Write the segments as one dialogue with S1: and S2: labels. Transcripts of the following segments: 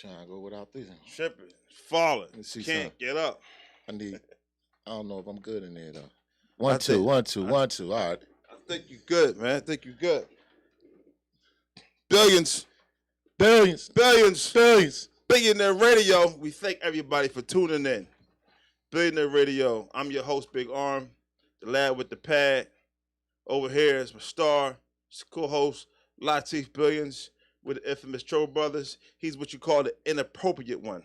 S1: Trying to go without this.
S2: Tripping, falling.
S1: Let's see
S2: Can't
S1: something.
S2: get up.
S1: I don't know if I'm good in there though. One, two. All right.
S2: I think you're good, man. I think you're good. Billions. Billionaire Radio. We thank everybody for tuning in. Billionaire Radio. I'm your host, Big Arm, the lad with the pad. Over here is my star, co-host, Latif Billions, with the infamous Tro Brothers. He's what you call the inappropriate one.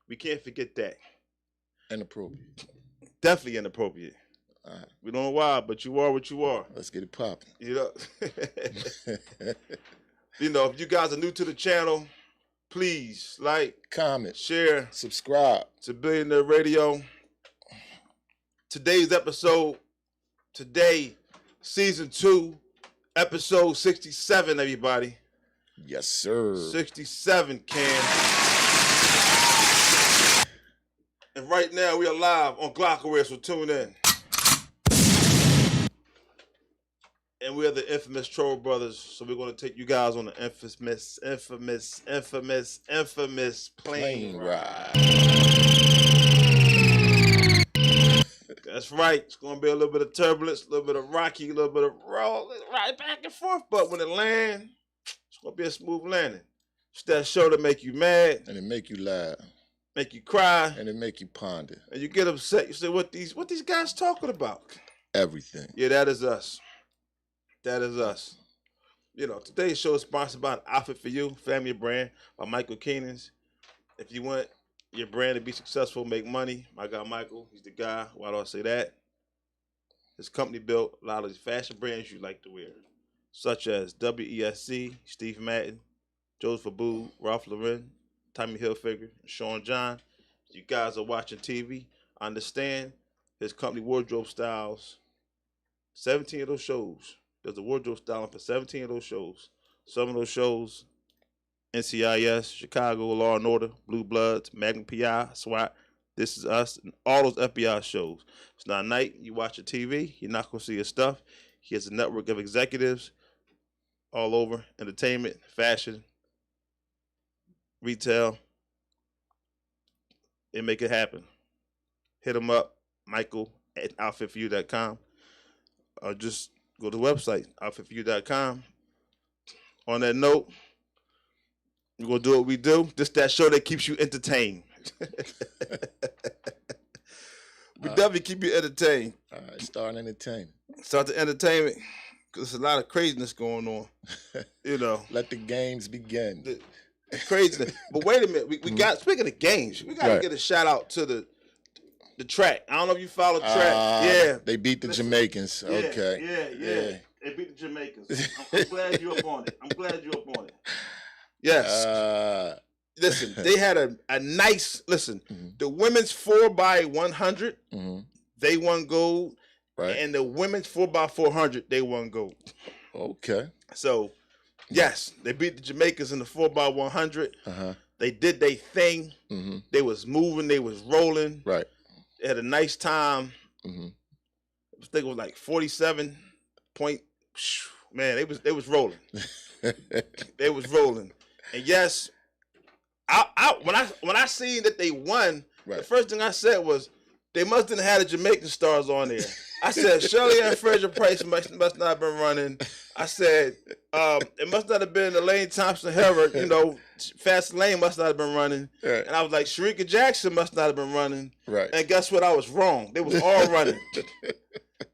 S2: We can't forget that.
S1: Inappropriate.
S2: Definitely inappropriate.
S1: All right.
S2: We don't know why, but you are what you are.
S1: Let's get it popping.
S2: You know, if you guys are new to the channel, please like,
S1: comment,
S2: share,
S1: subscribe
S2: to Billionaire Radio. Today's episode, season 2, episode 67, everybody.
S1: Yes, sir.
S2: 67, Cam. And right now, we are live on Glockaware, so tune in. And we are the infamous Troll Brothers, so we're going to take you guys on the infamous plane ride. That's right. It's going to be a little bit of turbulence, a little bit of rocky, a little bit of roll, right back and forth. But when it lands, it's going to be a smooth landing. It's that show to make you mad.
S1: And it make you laugh.
S2: Make you cry.
S1: And it make you ponder.
S2: And you get upset. You say, what these guys talking about?
S1: Everything.
S2: Yeah, that is us. That is us. Today's show is sponsored by Outfit for You, family brand by Michael Keenan's. If you want your brand to be successful, make money, my guy Michael, he's the guy. Why do I say that? His company built a lot of these fashion brands you like to wear, such as WESC, Steve Madden, Joseph Abboud, Ralph Lauren, Tommy Hilfiger, Sean John. If you guys are watching TV, understand his company wardrobe styles 17 of those shows. There's a wardrobe styling for 17 of those shows. Some of those shows, NCIS, Chicago, Law and Order, Blue Bloods, Magnum PI, SWAT, This Is Us, and all those FBI shows. It's not night. You watch your TV, you're not going to see his stuff. He has a network of executives all over, entertainment, fashion, retail. They make it happen. Hit him up, Michael at outfitforyou.com. Or just go to the website, outfitforyou.com. On that note, we're going to do what we do. This that show that keeps you entertained. We definitely keep you entertained.
S1: All right, start entertaining.
S2: Start the entertainment, because there's a lot of craziness going on.
S1: Let the games begin.
S2: The craziness. But wait a minute. We got, speaking of games, we got to get a shout out to the track. I don't know if you follow track. Yeah.
S1: They beat the Jamaicans.
S2: Yeah,
S1: okay.
S2: Yeah. They beat the Jamaicans. I'm glad you're up on it. Yes. Listen, they had a nice, the women's 4x100, they won gold.
S1: Right.
S2: And the women's 4x400, they won gold.
S1: Okay.
S2: So, yes, they beat the Jamaicans in the 4x100. They did their thing. They was moving. They was rolling.
S1: Right.
S2: They had a nice time. I think it was like 47 point. Man, they was rolling. They was rolling. And yes, when I seen that they won, the first thing I said was, they must have had the Jamaican stars on there. I said, Shirley and Fraser Price must not have been running. I said, it must not have been Elaine Thompson Herrick, Fast Lane must not have been running. Right. And I was like, Sharika Jackson must not have been running.
S1: Right.
S2: And guess what? I was wrong. They was all running.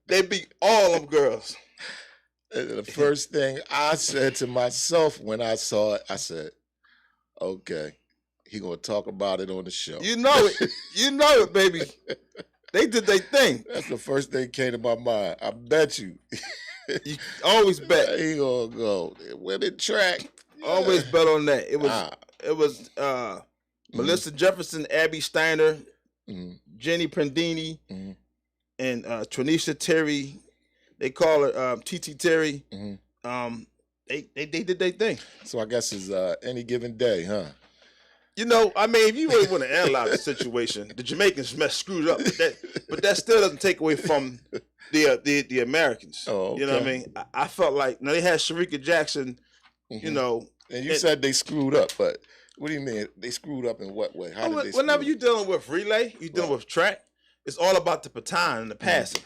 S2: They beat all them girls.
S1: And the first thing I said to myself when I saw it, I said, okay, he gonna talk about it on the show.
S2: You know it. You know it, baby. They did their thing.
S1: That's the first thing came to my mind. I bet you.
S2: You always bet.
S1: He gonna go women track.
S2: Always bet on that. It was Melissa Jefferson, Abby Steiner, Jenny Prendini, and Tranisha Terry. They call her TT Terry. They did their thing.
S1: So I guess it's any given day, huh?
S2: If you really want to analyze the situation, the Jamaicans screwed up, but that still doesn't take away from the Americans.
S1: Oh, okay.
S2: You know what I mean? I felt like they had Sharika Jackson, And
S1: you said they screwed up, but What do you mean? They screwed up in what way? How did they?
S2: Whenever
S1: screw
S2: you're dealing with relay, you're dealing with track. It's all about the baton and the passing,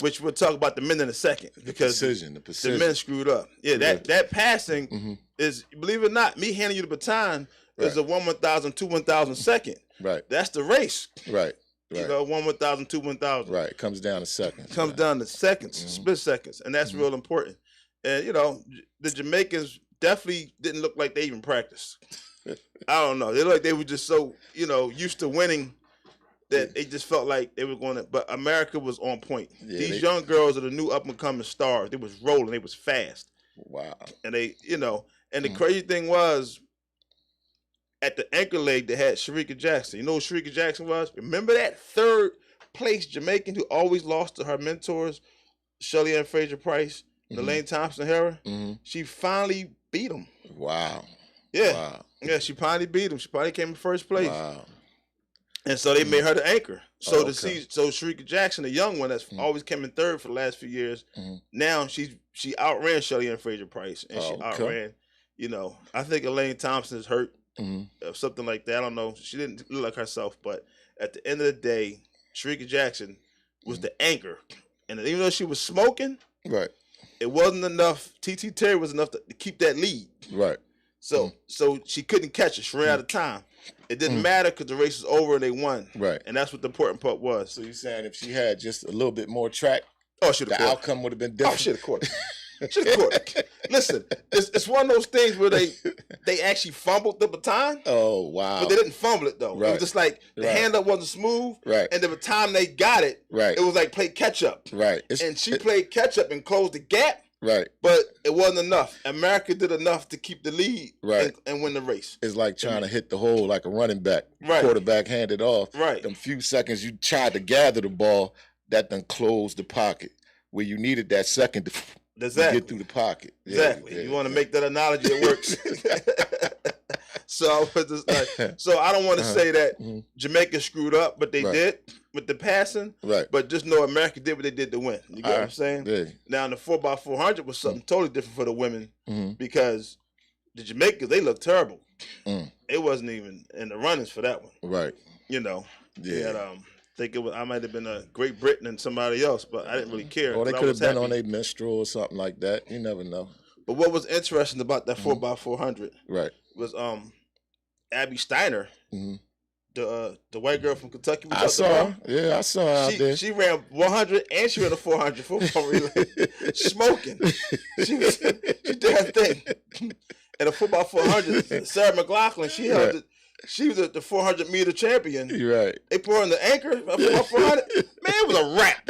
S2: which we'll talk about the men in a second because the men screwed up. Yeah, that passing is, believe it or not, me handing you the baton is a 1/1000, 2/1000 second.
S1: Right.
S2: That's the race.
S1: Right.
S2: You know, 1/1000, 2/1000.
S1: Right. It comes down to seconds.
S2: Comes down to seconds, split seconds, and that's real important. And you know, the Jamaicans definitely didn't look like they even practiced. I don't know. They looked like they were just so, you know, used to winning that they just felt like they were going to. But America was on point. Yeah, these young girls are the new up and coming stars. They was rolling. They was fast.
S1: Wow.
S2: And they, you know, and the crazy thing was, at the anchor leg, they had Sharika Jackson. You know who Sharika Jackson was? Remember that third place Jamaican who always lost to her mentors, Shelly Ann Fraser Price, Elaine Thompson Harris? She finally beat him.
S1: Wow.
S2: Yeah.
S1: Wow.
S2: Yeah, she finally beat him. She probably came in first place.
S1: Wow.
S2: And so they made her the anchor. So so Sharika Jackson, the young one that's always came in third for the last few years, now she outran Shelly Ann Fraser Price, and she outran, you know, I think Elaine Thompson is hurt, or something like that. I don't know. She didn't look like herself, but at the end of the day, Sharika Jackson was the anchor, and even though she was smoking,
S1: right,
S2: it wasn't enough. TT Terry was enough to keep that lead,
S1: right.
S2: So she couldn't catch it. She ran out of time. It didn't matter because the race was over and they won.
S1: Right.
S2: And that's what the important part was.
S1: So you're saying if she had just a little bit more track,
S2: the
S1: outcome would have been different?
S2: Oh, should have caught it. Should have caught it. Listen, it's one of those things where they actually fumbled the baton.
S1: Oh, wow.
S2: But they didn't fumble it, though.
S1: Right.
S2: It was just like the hand-up wasn't smooth.
S1: Right.
S2: And by the time they got it, it was like play catch-up.
S1: Right.
S2: And she played catch-up and closed the gap.
S1: Right.
S2: But it wasn't enough. America did enough to keep the lead and win the race.
S1: It's like trying to hit the hole like a running back.
S2: Right.
S1: Quarterback handed off.
S2: Right.
S1: Them few seconds you tried to gather the ball, that done closed the pocket. Where you needed that second to get through the pocket.
S2: Exactly. You want to make that analogy, it works. So I was just like, so I don't want to say that Jamaica screwed up, but they did with the passing. Right. But just know America did what they did to win. You get what I'm saying? Yeah. Now in the 4x400 was something totally different for the women because the Jamaicans, they looked terrible. It wasn't even in the runnings for that one. Right. You know. Yeah. And, think it was, I might have been a Great Britain and somebody else, but I didn't really care.
S1: Or they could have been on a minstrel or something like that. You never know.
S2: But what was interesting about that 4x400 was Abby Steiner, the white girl from Kentucky.
S1: I saw her. Yeah, I saw her out there.
S2: She ran 100 and she ran a 400 football relay, smoking. She did her thing. And the 4x400, Sarah McLaughlin, she held it. She was the 400-meter champion.
S1: Right.
S2: They put her on the anchor. 400. Man, it was a wrap.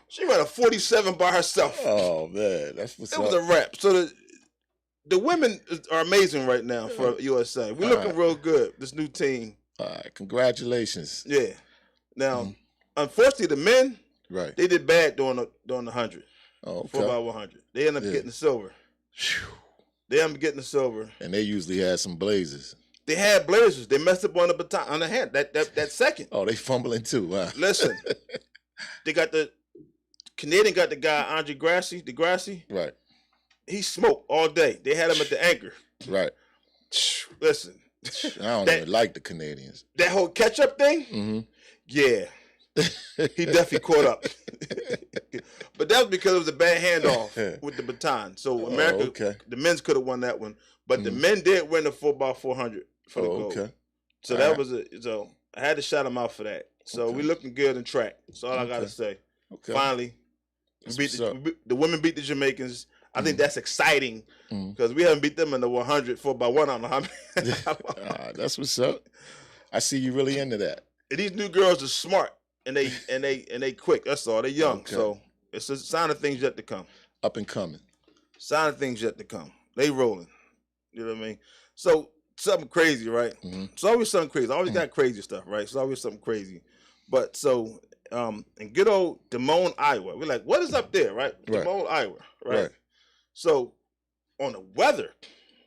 S2: She ran a 47 by herself.
S1: Oh man, that's what's up.
S2: It was a wrap. So the women are amazing right now for USA. We're looking real good. This new team.
S1: All right, congratulations.
S2: Yeah. Now, unfortunately, the men, they did bad during the 100. Oh, okay. 4x100. They ended up getting the silver. They ended up getting the silver.
S1: And they usually had some blazers.
S2: They had blazers. They messed up on the baton, on the hand, that second.
S1: Oh, they fumbling too, huh?
S2: Listen, they got the Canadian got the guy, Andre Degrassi. Right. He smoked all day. They had him at the anchor. Right. Listen.
S1: I don't even like the Canadians.
S2: That whole catch-up thing? Yeah. He definitely caught up. But that was because it was a bad handoff with the baton. So America, the men's could have won that one. But the men did win the 4x400 for the gold. Okay. So that was so I had to shout them out for that. So we looking good in track. That's all I gotta say. Okay. Finally, the women beat the Jamaicans. I think that's exciting because we haven't beat them in the 100 4x1. I don't know how many.
S1: That's what's up. I see you really into that.
S2: And these new girls are smart and they quick. That's all. They're young. Okay. So it's a sign of things yet to come.
S1: Up and coming.
S2: Sign of things yet to come. They rolling. You know what I mean? So something crazy, right? It's always something crazy. I always got crazy stuff, right? It's always something crazy. But so in good old Des Moines, Iowa, we're like, what is up there, right? Des Moines, Iowa, right? So on the weather,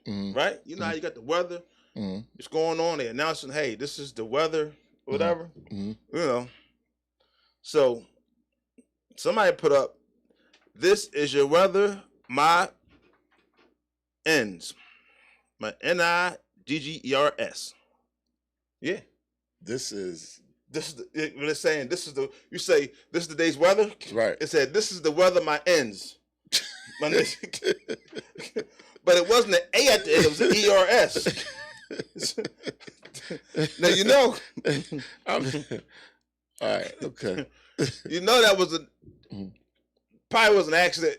S2: right? You know how you got the weather? It's going on. They announcing, hey, this is the weather, whatever. You know. So somebody put up, this is your weather, my ends. My GGERS. Yeah.
S1: This is
S2: When it's saying you say this is the day's weather.
S1: right.
S2: It said this is the weather my ends. But it wasn't an A at the end. It was an ERS. Now you know.
S1: All right. Okay.
S2: You know that was probably was an accident,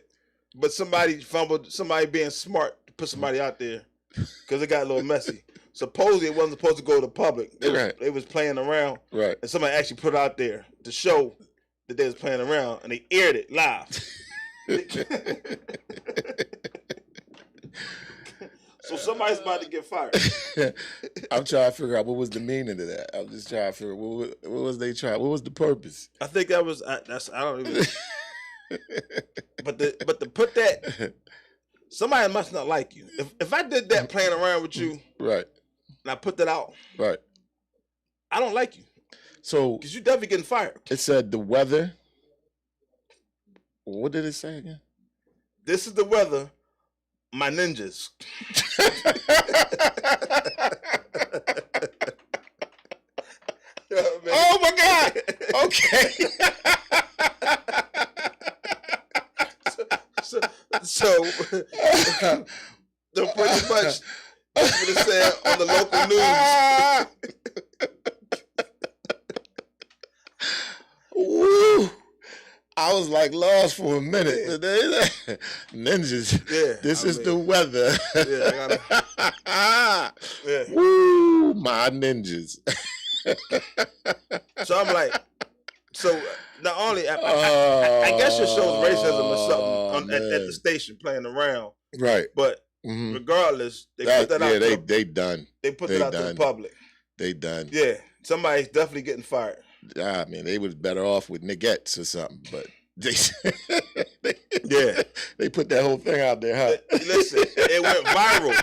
S2: but somebody fumbled. Somebody being smart to put somebody out there because it got a little messy. Supposedly it wasn't supposed to go to the public. They was playing around,
S1: right?
S2: And somebody actually put it out there to show that they was playing around, and they aired it live. So somebody's about to get fired.
S1: I'm trying to figure out what was the meaning of that. I'm just trying to figure what was they trying. What was the purpose?
S2: I think that was I don't even. but to put that, somebody must not like you. If I did that playing around with you,
S1: right,
S2: and I put that out,
S1: right,
S2: I don't like you.
S1: So
S2: because you definitely getting fired.
S1: It said the weather. What did it say again?
S2: This is the weather, my ninjas.
S1: Oh my God! Okay.
S2: So pretty much that's what it said on the local news.
S1: Woo! I was like lost for a minute. Yeah. Ninjas. Yeah. This is the weather. Yeah, I gotta. Yeah. Woo! My ninjas.
S2: So I'm like, not only I guess it shows racism or something at the station playing around,
S1: right?
S2: But regardless, they put that out.
S1: Yeah, they done.
S2: They put that out to the public.
S1: They done.
S2: Yeah, somebody's definitely getting fired.
S1: I mean, they was better off with Nigets or something, but they put that whole thing out there, huh?
S2: Listen, it went viral.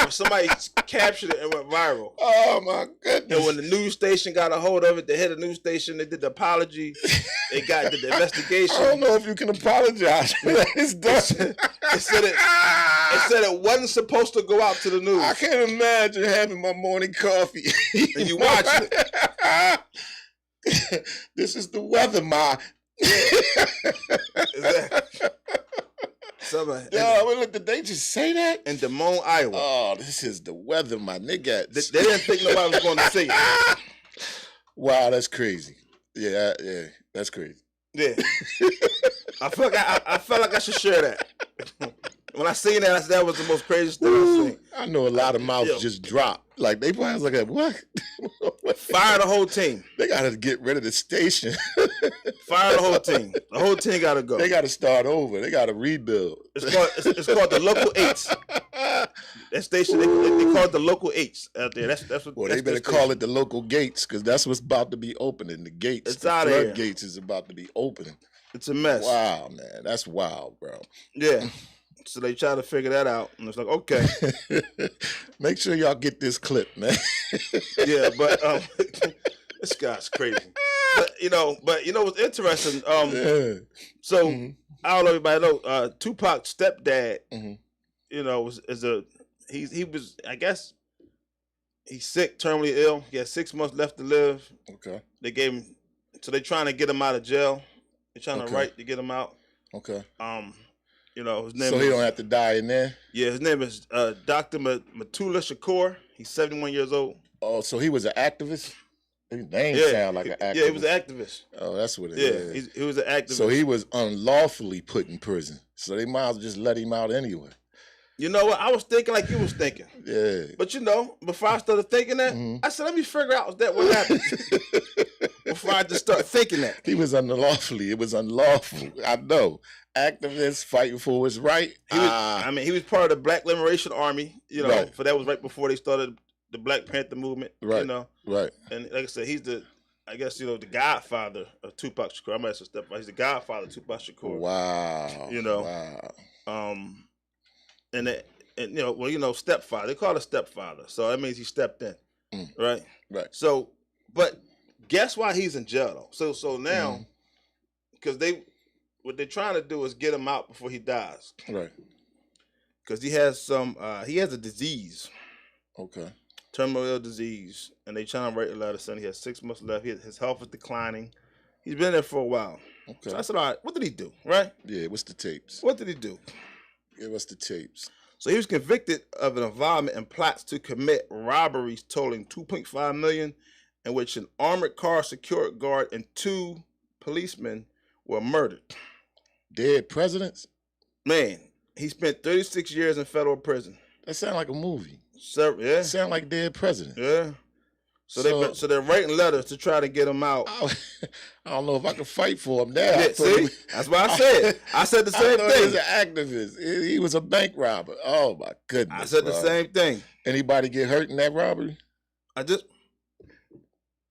S2: Somebody captured it and went viral.
S1: Oh my goodness!
S2: And when the news station got a hold of it, the head of the news station, they did the apology. They did the investigation.
S1: I don't know if you can apologize. It's done.
S2: It said it wasn't supposed to go out to the news.
S1: I can't imagine having my morning coffee
S2: and you watching it.
S1: This is the weather, ma. Did they just say that?
S2: In Des Moines, Iowa.
S1: Oh, this is the weather, my nigga.
S2: They didn't think nobody was going to see it.
S1: Wow, that's crazy. Yeah, that's crazy.
S2: Yeah. I felt like I should share that. When I seen that, I said that was the most craziest thing I've seen.
S1: I know a lot of mouths just dropped. Like they probably was like, what?
S2: Fire the whole team.
S1: They gotta get rid of the station.
S2: Fire the whole team. The whole team gotta go.
S1: They gotta start over. They gotta rebuild.
S2: It's called the local 8s. That station they call it the local 8s out there. That's what.
S1: Well, they better call it the local gates because that's what's about to be opening. The gates.
S2: It's out of here.
S1: Gates is about to be opening.
S2: It's a mess.
S1: Wow, man, that's wild, bro.
S2: Yeah. So they try to figure that out, and it's like, okay.
S1: Make sure y'all get this clip, man.
S2: Yeah, but this guy's crazy. But you know what's interesting? So I don't know if everybody know Tupac's stepdad. You know, he was I guess he's sick, terminally ill. He has 6 months left to live.
S1: Okay.
S2: They gave him, so they're trying to get him out of jail. They're trying to write to get him out.
S1: Okay.
S2: You know, his name.
S1: So he don't have to die in there.
S2: Yeah, his name is Dr. Mutulu Shakur. He's 71 years old.
S1: Oh, so he was an activist. His name sound like an activist.
S2: Yeah, he was an activist.
S1: Oh, that's what it is.
S2: Yeah, he was an activist.
S1: So he was unlawfully put in prison. So they might as well just let him out anyway.
S2: You know what? I was thinking like you was thinking.
S1: Yeah.
S2: But you know, before I started thinking that, I said, let me figure out what happened. Before I just started thinking that.
S1: He was unlawfully. It was unlawful. I know. Activists fighting for his right.
S2: He was part of the Black Liberation Army, you know,
S1: right.
S2: For that was right before they started the Black Panther movement.
S1: Right.
S2: You know.
S1: Right.
S2: And like I said, he's the godfather of Tupac Shakur. I might have to step by. He's the godfather of Tupac Shakur.
S1: Wow.
S2: You know.
S1: Wow.
S2: And stepfather. They call it stepfather. So that means he stepped in. Right?
S1: Right.
S2: So, but guess why he's in jail though? So now, because what they're trying to do is get him out before he dies.
S1: Right.
S2: Because he has a disease.
S1: Okay.
S2: Terminal ill disease, and they trying to write a letter saying he has 6 months left. His health is declining. He's been there for a while.
S1: Okay.
S2: So I said, all right, what did he do, right?
S1: Yeah, what's the tapes?
S2: What did he do?
S1: Give us the tapes.
S2: So he was convicted of an involvement in plots to commit robberies totaling $2.5 million, in which an armored car security guard and 2 policemen were murdered.
S1: Dead presidents?
S2: Man, he spent 36 years in federal prison.
S1: That sound like a movie.
S2: Yeah.
S1: Sound like Dead President.
S2: Yeah. So they're writing letters to try to get him out.
S1: I don't know if I can fight for him now.
S2: Yeah, see, that's what I said. I said the same thing.
S1: He was an activist. He was a bank robber. Oh my goodness!
S2: I said the same thing.
S1: Anybody get hurt in that robbery?
S2: I just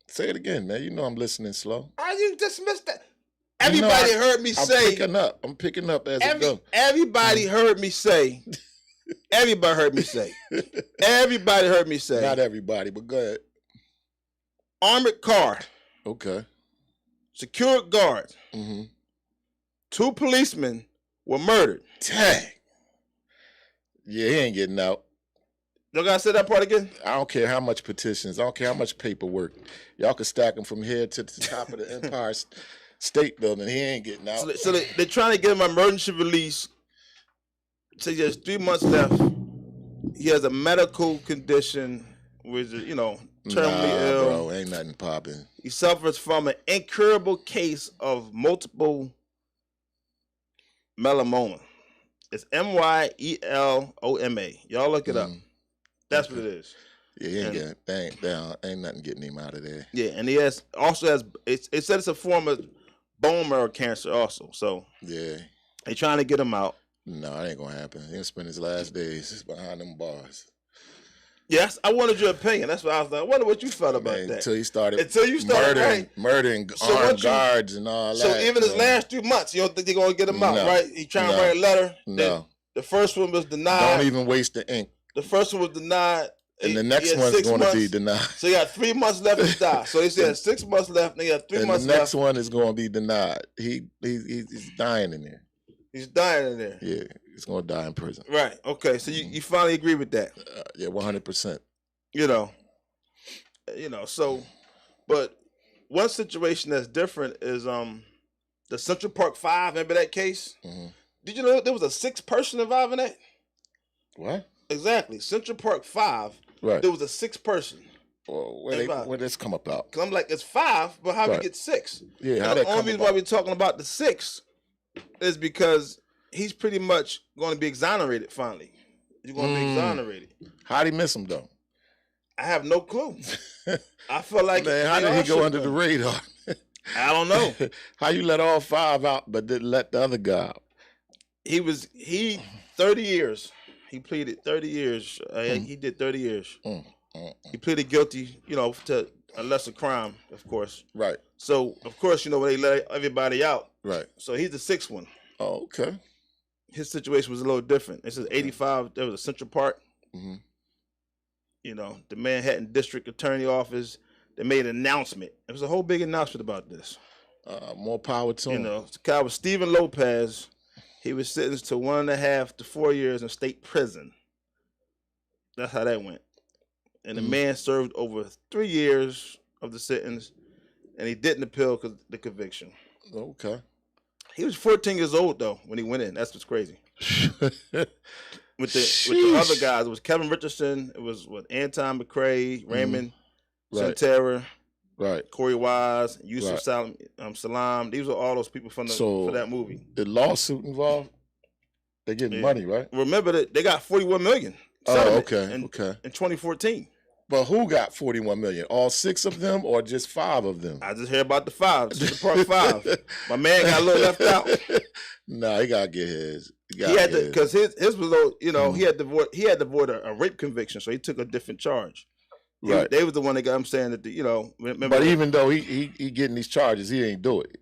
S1: say it again, man. You know I'm listening slow.
S2: You dismissed that. Everybody heard me say.
S1: I'm picking up as it goes.
S2: Everybody heard me say. Everybody heard me say. Everybody heard me say.
S1: Not everybody, but go ahead.
S2: Armored car.
S1: Okay.
S2: Secured guards.
S1: Mm-hmm.
S2: 2 policemen were murdered.
S1: Dang. Yeah, he ain't getting out.
S2: You gotta say that part again?
S1: I don't care how much petitions. I don't care how much paperwork. Y'all can stack him from here to the top of the Empire State Building. He ain't getting out.
S2: So they're trying to get him emergency release. So he has 3 months left. He has a medical condition, which is, terminally ill.
S1: Bro, ain't nothing popping.
S2: He suffers from an incurable case of multiple myeloma. It's myeloma. Y'all look it up. That's what it is.
S1: Yeah, he ain't nothing getting him out of there.
S2: Yeah, and he also has. It said it's a form of bone marrow cancer also. So
S1: yeah,
S2: they trying to get him out.
S1: No, it ain't gonna happen. He'll spend his last days behind them bars.
S2: Yes, I wanted your opinion. That's why I was like, I wonder what you felt about that.
S1: Until you started murdering
S2: so
S1: armed guards and all that.
S2: So even his last 3 months, you don't think they're going to get him out, right? He trying to write a letter.
S1: No.
S2: The first one was denied.
S1: Don't even waste the ink.
S2: The first one was denied.
S1: And the next one's going to be denied.
S2: So he got 3 months left to die. So he said 6 months left, and he got 3 months left.
S1: The next one is going to be denied. He's dying in there.
S2: He's dying in there.
S1: Yeah, he's going to die in prison.
S2: Right. Okay. So you finally agree with that?
S1: Yeah, 100%.
S2: So, but one situation that's different is the Central Park 5. Remember that case? Mm-hmm. Did you know there was a 6th person involved in that?
S1: What?
S2: Exactly. Central Park 5.
S1: Right.
S2: There was a 6th person.
S1: Well, where this come about?
S2: Cause I'm like, it's 5, but how we get 6?
S1: Yeah,
S2: how that the only reason why we're talking about the 6 is because he's pretty much going to be exonerated finally. He's going to be exonerated.
S1: How'd he miss him though?
S2: I have no clue. I feel like
S1: how did he go under the radar?
S2: I don't know.
S1: How you let all 5 out but didn't let the other guy out?
S2: He 30 years. He pleaded 30 years. He did 30 years. He pleaded guilty, to a lesser crime, of course.
S1: Right.
S2: So, of course, when they let everybody out.
S1: Right.
S2: So he's the 6th one.
S1: Oh, okay.
S2: His situation was a little different. It says 85. There was a Central Park. Mm-hmm. The Manhattan District Attorney Office. They made an announcement. It was a whole big announcement about this.
S1: More power to him.
S2: The guy was Stephen Lopez. He was sentenced to 1.5 to 4 years in state prison. That's how that went. And the man served over 3 years of the sentence, and he didn't appeal the conviction.
S1: Okay.
S2: He was 14 years old though when he went in. That's what's crazy. With the other guys, it was Kevin Richardson. It was Anton McCrae, Raymond Santera, Corey Wise, Yusuf Salam. These were all those people for that movie.
S1: The lawsuit involved. They getting money, right?
S2: Remember that they got $41 million.
S1: Oh, okay.
S2: In 2014.
S1: But who got $41 million? All 6 of them, or just 5 of them?
S2: I just heard about the 5. The Part 5. My man got a little left out.
S1: He gotta get his.
S2: He had to, because his was low. He had to avoid a rape conviction, so he took a different charge.
S1: Right.
S2: They was the one that got him saying that remember.
S1: But even though he getting these charges, he ain't do it.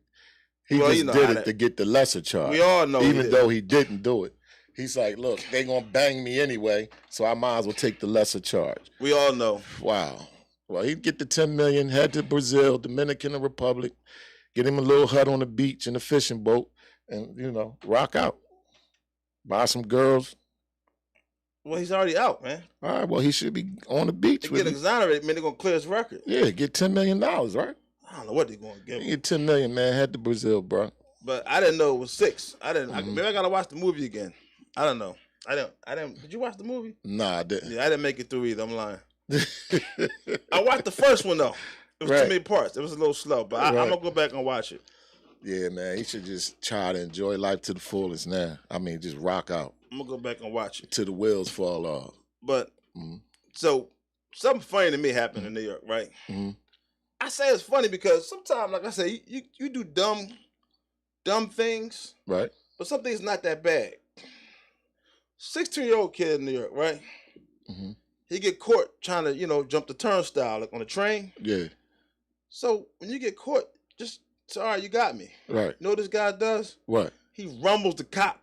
S1: He just did it to get the lesser charge.
S2: We all know.
S1: Even though he didn't do it. He's like, look, they gonna bang me anyway, so I might as well take the lesser charge.
S2: We all know.
S1: Wow. Well, he'd get the $10 million, head to Brazil, Dominican Republic, get him a little hut on the beach in a fishing boat, and rock out. Buy some girls.
S2: Well, he's already out, man.
S1: All right, well, he should be on the beach.
S2: They get exonerated, man. They're going to clear his record.
S1: Yeah, get $10 million, right?
S2: I don't know what they're going to give him.
S1: Get $10 million, man. Head to Brazil, bro.
S2: But I didn't know it was 6. Maybe I got to watch the movie again. I don't know. I didn't. Did you watch the movie?
S1: Nah, I didn't.
S2: Yeah, I didn't make it through either. I'm lying. I watched the first one, though. It was too many parts. It was a little slow, but I'm going to go back and watch it.
S1: Yeah, man. He should just try to enjoy life to the fullest now. I mean, just rock out.
S2: I'm going to go back and watch it.
S1: Till the wheels fall off.
S2: But, so, something funny to me happened in New York, right? I say it's funny because sometimes, like I say, you do dumb things.
S1: Right.
S2: But some things not that bad. 16-year-old kid in New York, right? He get caught trying to, jump the turnstile, like on a train. Yeah. So, when you get caught, just, sorry, you got me.
S1: Right.
S2: You know what this guy does?
S1: What?
S2: He rumbles the cop.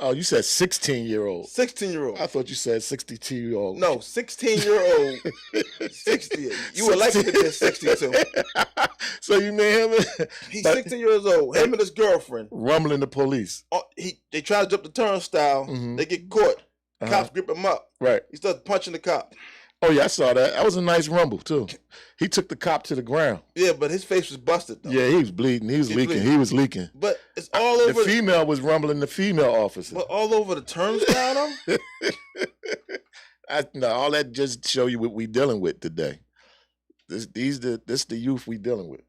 S1: Oh, you said 16-year-old.
S2: 16-year-old.
S1: I thought you said 62-year-old.
S2: No, 16-year-old. 60. You would like to get 62.
S1: So you mean him?
S2: He's 16 years old. Him and his girlfriend.
S1: Rumbling the police.
S2: They try to jump the turnstile. They get caught. Cops grip him up.
S1: Right.
S2: He starts punching the cop.
S1: Oh, yeah, I saw that. That was a nice rumble, too. He took the cop to the ground.
S2: Yeah, but his face was busted, though.
S1: Yeah, he was bleeding. He was leaking. He was leaking.
S2: But it's all over.
S1: The female was rumbling the female officer.
S2: But all over the turnstile, though?
S1: No, all that just show you what we dealing with today. This the youth we dealing with.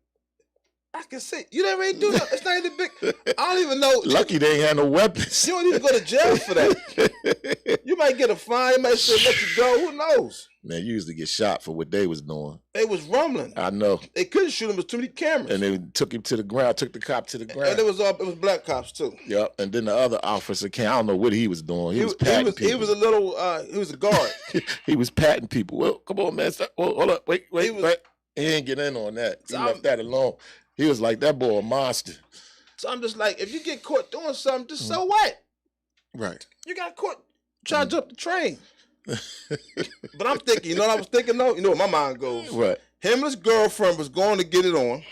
S2: I can see. You never ain't do that. It's not even big. I don't even know.
S1: Lucky they ain't had no weapons.
S2: You don't even go to jail for that. You might get a fine. You might say let you go. Who knows?
S1: Man, you used to get shot for what they was doing.
S2: They was rumbling.
S1: I know.
S2: They couldn't shoot him. There was too many cameras.
S1: And they took him to the ground. Took the cop to the ground.
S2: And it was black cops too.
S1: Yep. And then the other officer came. I don't know what he was doing. He was patting people.
S2: He was a little. He was a guard.
S1: He was patting people. Well, come on, man. Well, hold up. Wait. He didn't get in on that. He left that alone. He was like, that boy a monster.
S2: So I'm just like, if you get caught doing something, just so what?
S1: Right.
S2: You got caught trying to jump the train. But I'm thinking, you know what I was thinking though? You know what my mind goes?
S1: What?
S2: Him and his girlfriend was going to get it on.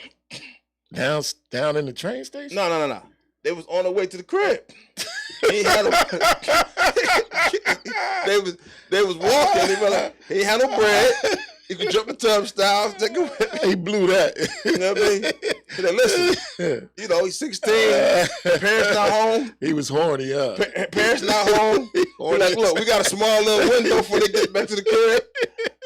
S1: Down in the train station?
S2: No. They was on their way to the crib. He had they was walking. They were like, he had no bread. You could jump the turnstiles.
S1: He blew that.
S2: You know what I mean? He said, listen, he's 16. Parents not home.
S1: He was horny, huh?
S2: Parents not home. We're like, look, we got a small little window before they get back to the crib.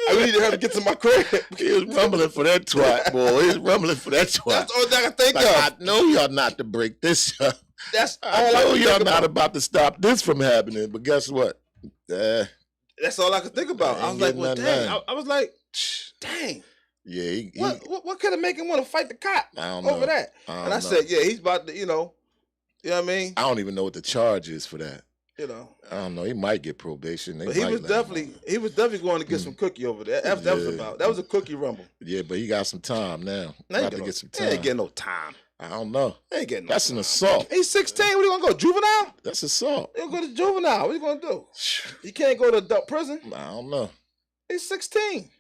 S2: I need her to get to my crib.
S1: He was rumbling for that twat, boy. He was rumbling for that twat.
S2: That's all I can think of.
S1: I know y'all not to break this up.
S2: That's all
S1: I know y'all not about to stop this from happening, but guess what?
S2: That's all I could think about. I was like, well, dang. I was like, dang.
S1: Yeah.
S2: What could have made him want to fight the cop over that? I said, yeah, he's about to, you know what I mean?
S1: I don't even know what the charge is for that.
S2: You know.
S1: I don't know. He might get probation.
S2: But he was definitely going to get some cookie over there. That was a cookie rumble.
S1: Yeah, but he got some time now. About to get some time.
S2: He ain't getting no time.
S1: I don't know.
S2: He ain't getting no
S1: That's
S2: time.
S1: An assault.
S2: He's 16. What are you going to go? Juvenile?
S1: That's assault.
S2: He'll go to juvenile. What are you going to do? He can't go to adult prison.
S1: I don't know.
S2: He's 16.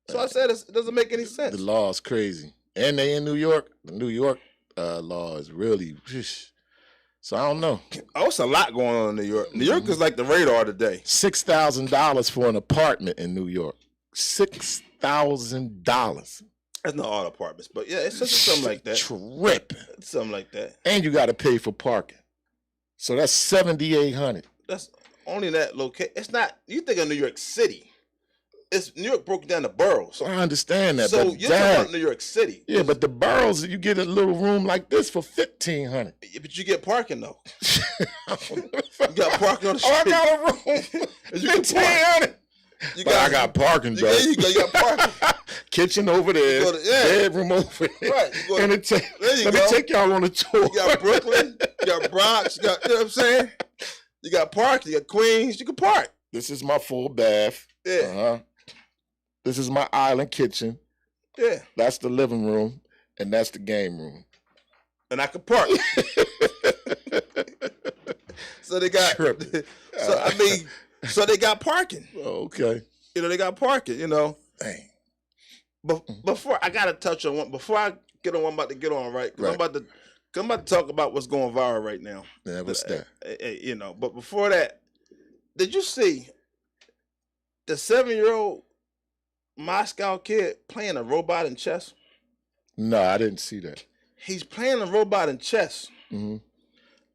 S2: So I said it doesn't make any sense.
S1: The law is crazy. And they in New York. The New York law is really... So I don't know.
S2: Oh, it's a lot going on in New York. New York is like the radar today.
S1: $6,000 for an apartment in New York. $6,000.
S2: That's not all apartments, but yeah, it's something like that.
S1: Tripping.
S2: It's something like that.
S1: And you got to pay for parking. So that's $7,800.
S2: That's only that location. It's not. You think of New York City. It's New York broken down to boroughs.
S1: I understand that.
S2: So you're talking about New York City.
S1: Yeah, but the boroughs, you get a little room like this for $1,500.
S2: Yeah, but you get parking though. You got parking on the street.
S1: Oh, I got a room. $1,500. I got parking, though.
S2: Yeah, you got parking.
S1: Kitchen over there. Bedroom over there.
S2: Right.
S1: Let me take y'all on a tour.
S2: You got Brooklyn. You got Bronx. You know what I'm saying? You got park. You got Queens. You can park.
S1: This is my full bath.
S2: Yeah.
S1: This is my island kitchen.
S2: Yeah.
S1: That's the living room, and that's the game room.
S2: And I can park. So they got. So they got parking.
S1: Okay.
S2: You know, they got parking. You know.
S1: Dang.
S2: But before I gotta touch on one. Before I get on, what I'm about to get on. Right.
S1: Right.
S2: I'm about to talk about what's going viral right now.
S1: Yeah, what's that?
S2: You know. But before that, Did you see the 7-year-old Moscow kid playing a robot in chess?
S1: No, I didn't see that.
S2: He's playing a robot in chess.
S1: Mm-hmm.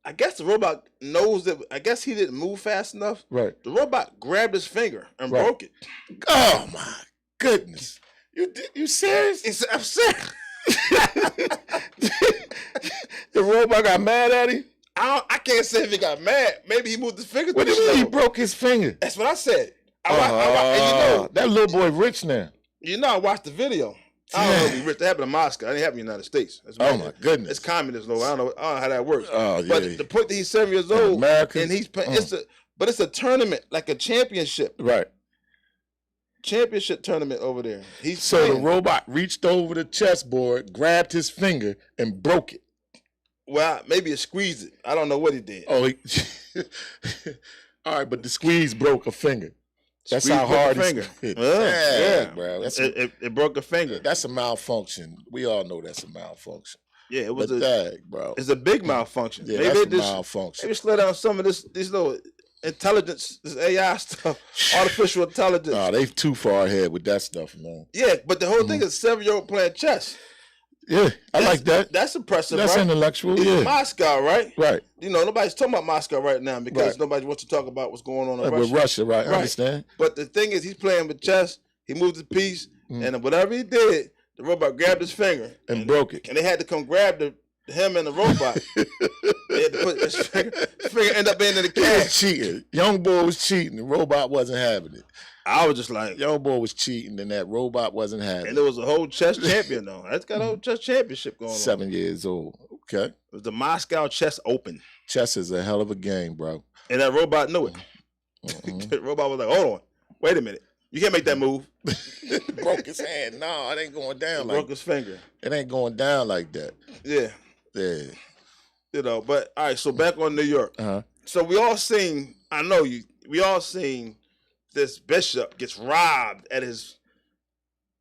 S2: I guess the robot knows that. I guess he didn't move fast enough.
S1: Right.
S2: The robot grabbed his finger and broke it.
S1: Oh my goodness! You serious?
S2: I'm serious.
S1: The robot got mad at him.
S2: I can't say if he got mad. Maybe he moved his finger.
S1: What do you mean he broke his finger?
S2: That's what I said. And
S1: that little boy rich now.
S2: I watched the video. I don't know if he's rich. That happened in Moscow. It didn't happen in the United States.
S1: My goodness.
S2: It's communist law. I don't know how that works.
S1: Oh, yeah.
S2: But the point that he's 7 years old and he's playing, it's a tournament, like a championship.
S1: Right.
S2: Championship tournament over there.
S1: The robot reached over the chessboard, grabbed his finger, and broke it.
S2: Well, maybe it squeezed it. I don't know what he did.
S1: Oh, all right, but the squeeze broke a finger. That's how hard his finger.
S2: Yeah,
S1: bro.
S2: It broke a finger.
S1: That's a malfunction. We all know that's a malfunction.
S2: Yeah, it was
S1: bro.
S2: It's a big malfunction.
S1: Yeah, maybe that's a malfunction.
S2: Maybe slow down some of these little intelligence, this AI stuff, artificial intelligence.
S1: No, they too far ahead with that stuff, man.
S2: Yeah, but the whole thing is 7-year-old playing chess.
S1: Yeah, I like that.
S2: That's impressive.
S1: That's
S2: right?
S1: intellectual.
S2: It's Moscow, right?
S1: Right.
S2: Nobody's talking about Moscow right now because nobody wants to talk about what's going on in Russia.
S1: With Russia, right? I understand.
S2: But the thing is, he's playing with chess. He moved the piece, and whatever he did, the robot grabbed his finger
S1: and broke it.
S2: And they had to come grab him and the robot. They had to put his finger ended up being in the cash.
S1: He was cheating. Young boy was cheating. The robot wasn't having it.
S2: I was just like,
S1: young boy was cheating, and that robot wasn't having it.
S2: And there was a whole chess champion though. That's got a whole chess championship going on.
S1: 7 years old. Okay.
S2: It was the Moscow Chess Open.
S1: Chess is a hell of a game, bro.
S2: And that robot knew it. The robot was like, hold on, wait a minute. You can't make that move.
S1: Broke his hand. No, it ain't going down
S2: broke his finger.
S1: It ain't going down like that.
S2: Yeah.
S1: Yeah.
S2: But all right, so back on New York. So we all seen, we all seen this bishop gets robbed at his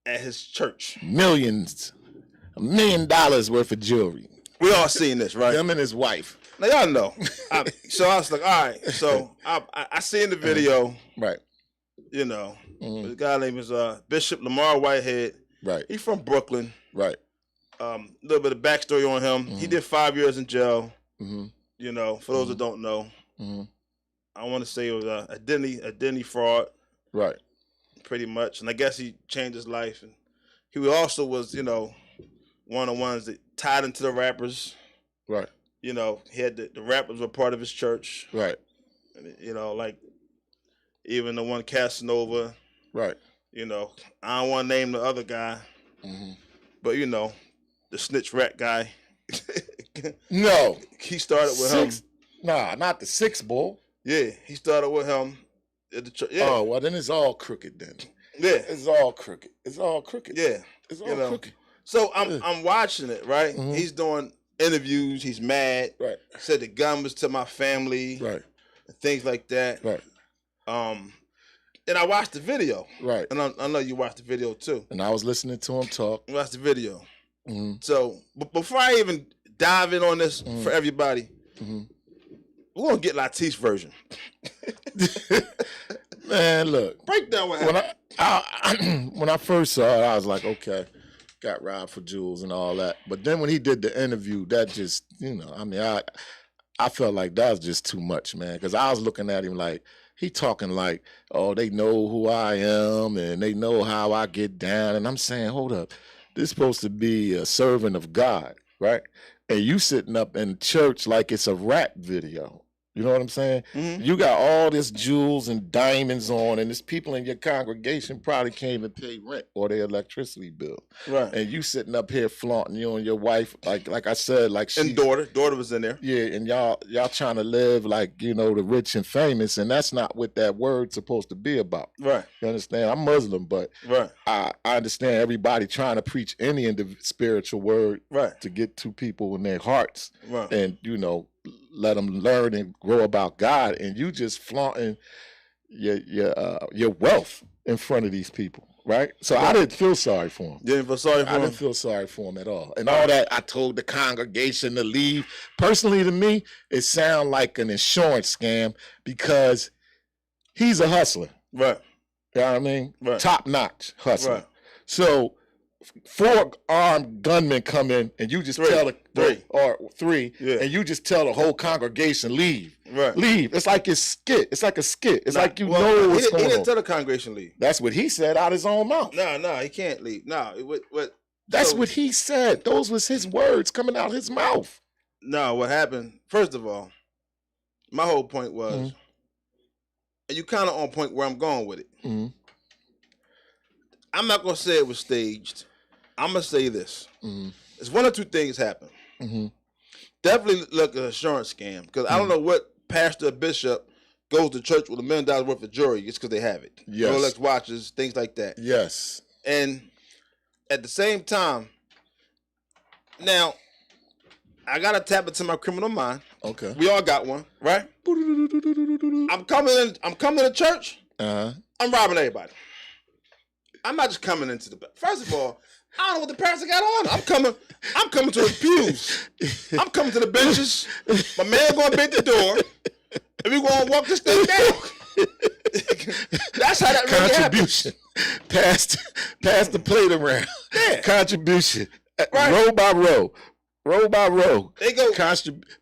S2: church.
S1: $1 million worth of jewelry.
S2: We all seen this, right?
S1: Him and his wife.
S2: Now y'all know. So I was like, all right. So I seen the video.
S1: Right.
S2: This guy named is Bishop Lamar Whitehead.
S1: Right.
S2: He's from Brooklyn.
S1: Right.
S2: A little bit of backstory on him. He did 5 years in jail. For those that don't know. I want to say it was a identity fraud. Right. Pretty much. And I guess he changed his life. And he also was, one of the ones that tied into the rappers. Right. He had the rappers were part of his church. Right. And, like even the one Casanova. Right. I don't want to name the other guy. But, the snitch rat guy.
S1: No.
S2: He started with him.
S1: Nah, not the 6 boy.
S2: Yeah, he started with him at the church. Yeah.
S1: Oh, well, then it's all crooked then.
S2: Yeah.
S1: It's all crooked. It's all crooked.
S2: Yeah.
S1: It's all crooked.
S2: So I'm watching it, right? He's doing interviews. He's mad.
S1: Right.
S2: Said the gun was to my family.
S1: Right.
S2: And things like that.
S1: Right.
S2: And I watched the video.
S1: Right.
S2: And I know you watched the video too.
S1: And I was listening to him talk.
S2: I watched the video. So before I even dive in on this for everybody, we're gonna get Latif's version.
S1: Man, look.
S2: Break down what happened.
S1: When I first saw it, I was like, okay, got robbed for jewels and all that. But then when he did the interview, that just, I felt like that was just too much, man. Because I was looking at him like, he talking like, oh, they know who I am and they know how I get down. And I'm saying, hold up, this is supposed to be a servant of God, right? And you sitting up in church like it's a rap video. You know what I'm saying? You got all this jewels and diamonds on, and there's people in your congregation probably can't even pay rent or their electricity bill. Right. And you sitting up here flaunting you and your wife, like I said, like she.
S2: And daughter was in there.
S1: Yeah, and y'all trying to live like, the rich and famous, and that's not what that word's supposed to be about. Right. You understand? I'm Muslim, but I understand everybody trying to preach any spiritual word to get to people in their hearts. Right. And, let them learn and grow about God, and you just flaunting your wealth in front of these people, right? So I didn't feel sorry for him.
S2: You didn't feel sorry for him?
S1: I didn't feel sorry for him at all. And all that, I told the congregation to leave. Personally, to me, it sounded like an insurance scam because He's a hustler.
S2: Right.
S1: You know what I mean?
S2: Right.
S1: Top notch hustler.
S2: Right.
S1: So 4 armed gunmen come in and you just tell three, and you just tell the whole congregation leave.
S2: Right.
S1: Leave. It's like it's skit. It's like a skit. It's like what's going on.
S2: He didn't tell the congregation leave.
S1: That's what he said out his own mouth.
S2: No, he can't leave. No,
S1: That's what he said. Those was his words coming out his mouth.
S2: No, what happened, first of all, my whole point was, and you kind of on point where I'm going with it. I'm not going to say it was staged. I'm going to say this. It's one or two things happened. Definitely look an insurance scam, because I don't know what pastor or bishop goes to church with $1 million worth of jewelry just because they have it.
S1: Yes.
S2: Rolex watches, things like that.
S1: Yes. And
S2: at the same time, now, I got to tap into my criminal mind.
S1: Okay.
S2: We all got one, right? I'm coming to church. I'm robbing everybody. I'm not just coming into the... First of all, I don't know what the pastor got on. I'm coming to the pews. I'm coming to the benches. My man going to bend the door. And we going to walk this thing down. That's how that really
S1: contribution. Pass the plate around.
S2: Yeah.
S1: Contribution. Right. Row by row. Row by row.
S2: They go.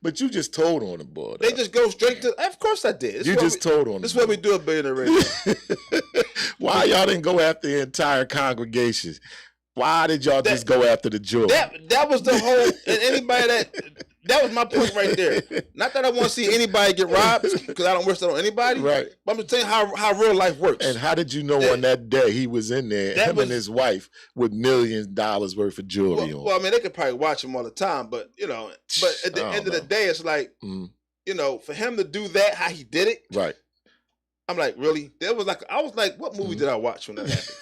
S1: But you just told on them, boy.
S2: They just go straight to... Of course I did.
S1: You just told on them.
S2: This is what we do at Billionaire Radio.
S1: Why y'all didn't go after the entire congregation? Why did y'all just go after the jewelry?
S2: That was the whole... And anybody that was my point right there. Not that I want to see anybody get robbed, because I don't wish that on anybody. Right. But I'm just telling you how real life works.
S1: And how did you know on that day he was in there, and his wife, with $millions worth of jewelry on?
S2: Well, I mean, they could probably watch him all the time, but, but at the end of the day, it's like, for him to do that, how he did it. Right. I'm like, really? I was like, what movie did I watch when that happened?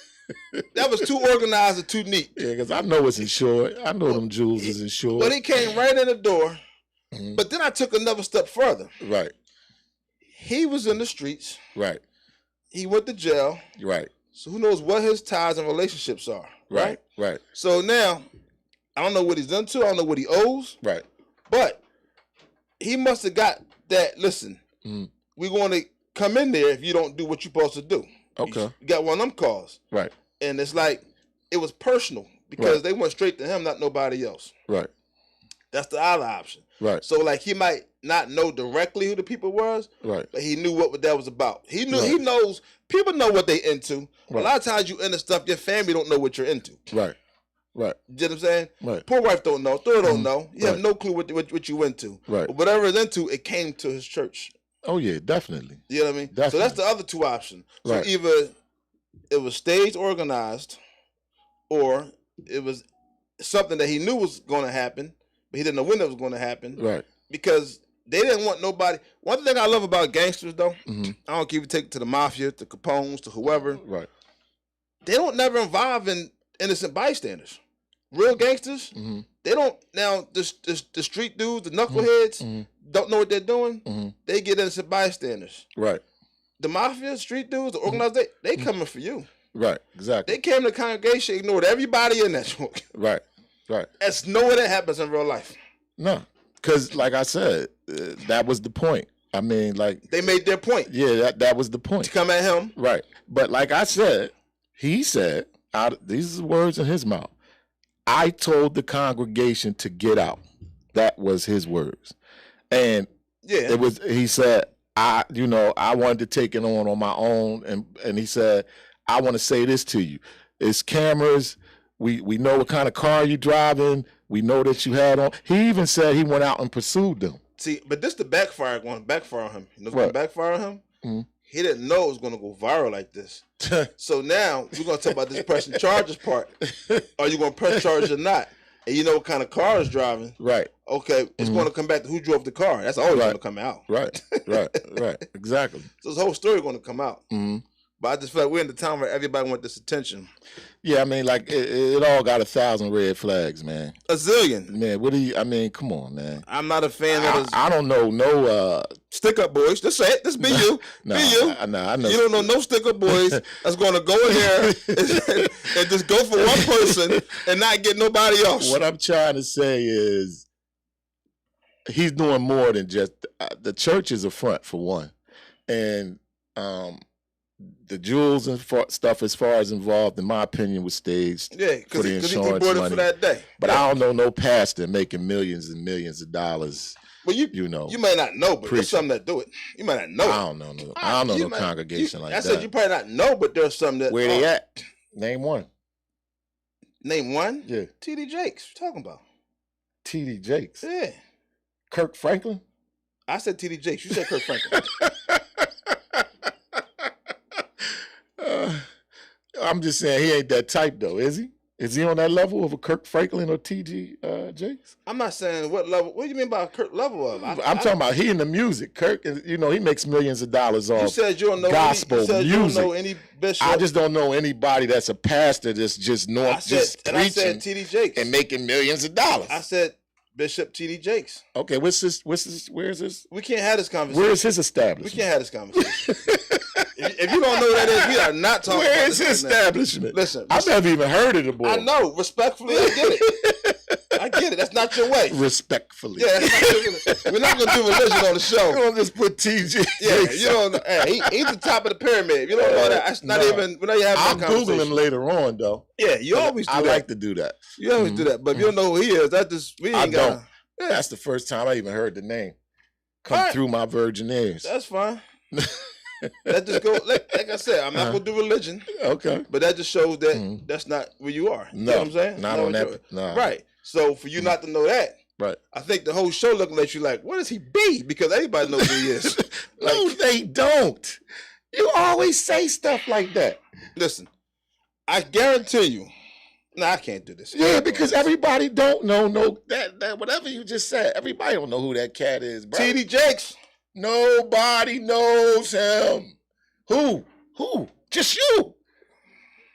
S2: That was too organized and too neat.
S1: Yeah, because I know it's insured. I know them jewels is insured.
S2: But he came right in the door. But then I took another step further.
S1: Right.
S2: He was in the streets.
S1: Right.
S2: He went to jail.
S1: Right.
S2: So who knows what his ties and relationships are.
S1: Right. Right.
S2: So now, I don't know what he's done to. I don't know what he owes.
S1: Right.
S2: But he must have got that, listen, we're going to come in there if you don't do what you're supposed to do.
S1: Okay.
S2: You got one of them calls.
S1: Right.
S2: And it's like, it was personal because they went straight to him, not nobody else. Right. That's the other option. Right. So like he might not know directly who the people was, right, but he knew what that was about. He knew he knows people know what they into. Right. A lot of times you into stuff your family don't know what you're into. Right. Right. You know what I'm saying? Right. Poor wife don't know. Third don't know. You have no clue what you into. Right. But whatever it's into, it came to his church.
S1: Oh yeah, definitely.
S2: You know what I mean? Definitely. So that's the other two options. So either it was staged, organized, or it was something that he knew was going to happen, but he didn't know when it was going to happen. Right. Because they didn't want nobody. One thing I love about gangsters, though, I don't care if you take it to the mafia, to Capones, to whoever. Right. They don't never involve in innocent bystanders. Real gangsters, they don't. Now, the street dudes, the knuckleheads, don't know what they're doing. They get innocent bystanders. Right. The mafia, street dudes, the organized, they coming for you. Right. Exactly. They came to the congregation, ignored everybody in that joint. Right. Right. That's nowhere that happens in real life.
S1: No. Because, like I said, that was the point. I mean, like...
S2: They made their point.
S1: Yeah, that was the point.
S2: To come at him.
S1: Right. But like I said, he said, these are words in his mouth, I told the congregation to get out. That was his words. And he said, I wanted to take it on my own. And he said, I want to say this to you. It's cameras. We know what kind of car you driving. We know that you had on. He even said he went out and pursued them.
S2: See, but this the backfire going to backfire on him. You know what's going to backfire on him? He didn't know it was going to go viral like this. So now we're going to talk about this pressing charges part. Are you going to press charges or not? And you know what kind of car is driving. Right. Okay, it's going to come back to who drove the car. That's always going to come out.
S1: Right. Right. Exactly.
S2: So this whole story going to come out. But I just feel like we're in the time where everybody want this attention.
S1: Yeah, I mean, like, it all got 1,000 red flags, man.
S2: A zillion.
S1: Man, come on, man.
S2: I'm not a fan of this.
S1: I don't know no...
S2: stick-up boys. Just say it. Just be you. Be you.
S1: I know.
S2: You don't know no stick-up boys that's going to go in there and just go for one person and not get nobody else.
S1: What I'm trying to say is he's doing more than just... the church is a front, for one. And... the jewels and stuff as far as involved, in my opinion, was staged.
S2: Yeah,
S1: for the insurance
S2: he bought
S1: money.
S2: It for that day.
S1: But I don't know no pastor making millions and millions of dollars.
S2: Well, you may not know, but there's some that do it. You might not know.
S1: I don't know. I don't know no congregation like that.
S2: I said you probably not know, but there's some that.
S1: Where they at? Name one.
S2: Name one?
S1: Yeah.
S2: T.D. Jakes. What you talking about?
S1: T.D. Jakes?
S2: Yeah.
S1: Kirk Franklin?
S2: I said T.D. Jakes. You said Kirk Franklin.
S1: I'm just saying he ain't that type though, is he? Is he on that level of a Kirk Franklin or T.D. Jakes? I'm
S2: not saying what level. What do you mean by Kirk level of?
S1: I'm talking about he in the music. Kirk, he makes millions of dollars off.
S2: You said you don't know
S1: gospel music.
S2: You don't know any bishop.
S1: I just don't know anybody that's a pastor that's just preaching.
S2: I said T.D. Jakes
S1: and making millions of dollars.
S2: I said Bishop T.D. Jakes.
S1: Okay, where's this? Where is this?
S2: We can't have this conversation.
S1: Where is his establishment?
S2: We can't have this conversation. If you don't know what that is, we are not talking about
S1: Where is his establishment?
S2: Listen,
S1: I've never even heard of the boy.
S2: I know. Respectfully, I get it. I get it. That's not your way.
S1: Respectfully.
S2: Yeah, we're not going to do religion on the show.
S1: We're going to just put TJ.
S2: Yeah, you don't know. Hey, he's the top of the pyramid. You don't know that. That's not even, we're not even having
S1: I'll Google him later on, though.
S2: Yeah, you always do that.
S1: I like to do that.
S2: You always do that. But if you don't know who he is,
S1: I don't. Yeah. That's the first time I even heard the name come through my virgin ears.
S2: That's fine. That just go like I said, I'm not gonna do religion.
S1: Okay.
S2: But that just shows that that's not where you are.
S1: No,
S2: you know what I'm saying?
S1: Not on that. No.
S2: Right. So for you not to know that,
S1: right?
S2: I think the whole show looking at you like, what does he be? Because everybody knows who he is.
S1: No, they don't. You always say stuff like that.
S2: Listen, I guarantee you. No, I can't do this.
S1: Yeah, because everybody don't know that whatever you just said. Everybody don't know who that cat is, bro.
S2: T.D. Jakes.
S1: Nobody knows him. Who? Just you.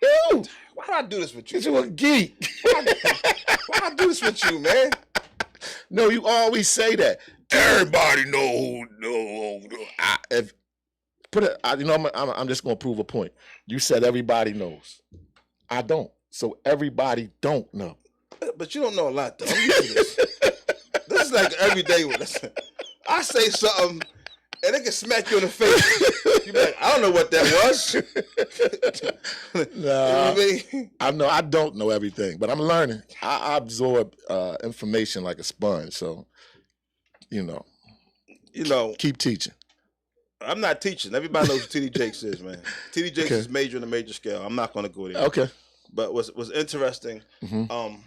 S1: You.
S2: Why do I do this with you?
S1: Because you're a geek.
S2: Why I do this with you, man?
S1: No, you always say that. Everybody know I'm just gonna prove a point. You said everybody knows. I don't. So everybody don't know.
S2: But you don't know a lot, though. I'm used to this. This is like everyday with us. I say something, and they can smack you in the face. You be like, I don't know what that was.
S1: Nah, you know I don't know everything, but I'm learning. I absorb information like a sponge, so you know, keep teaching.
S2: I'm not teaching. Everybody knows who T.D. Jakes is, man. T.D. Jakes is major in a major scale. I'm not going to go there.
S1: Okay.
S2: But what's interesting, Lil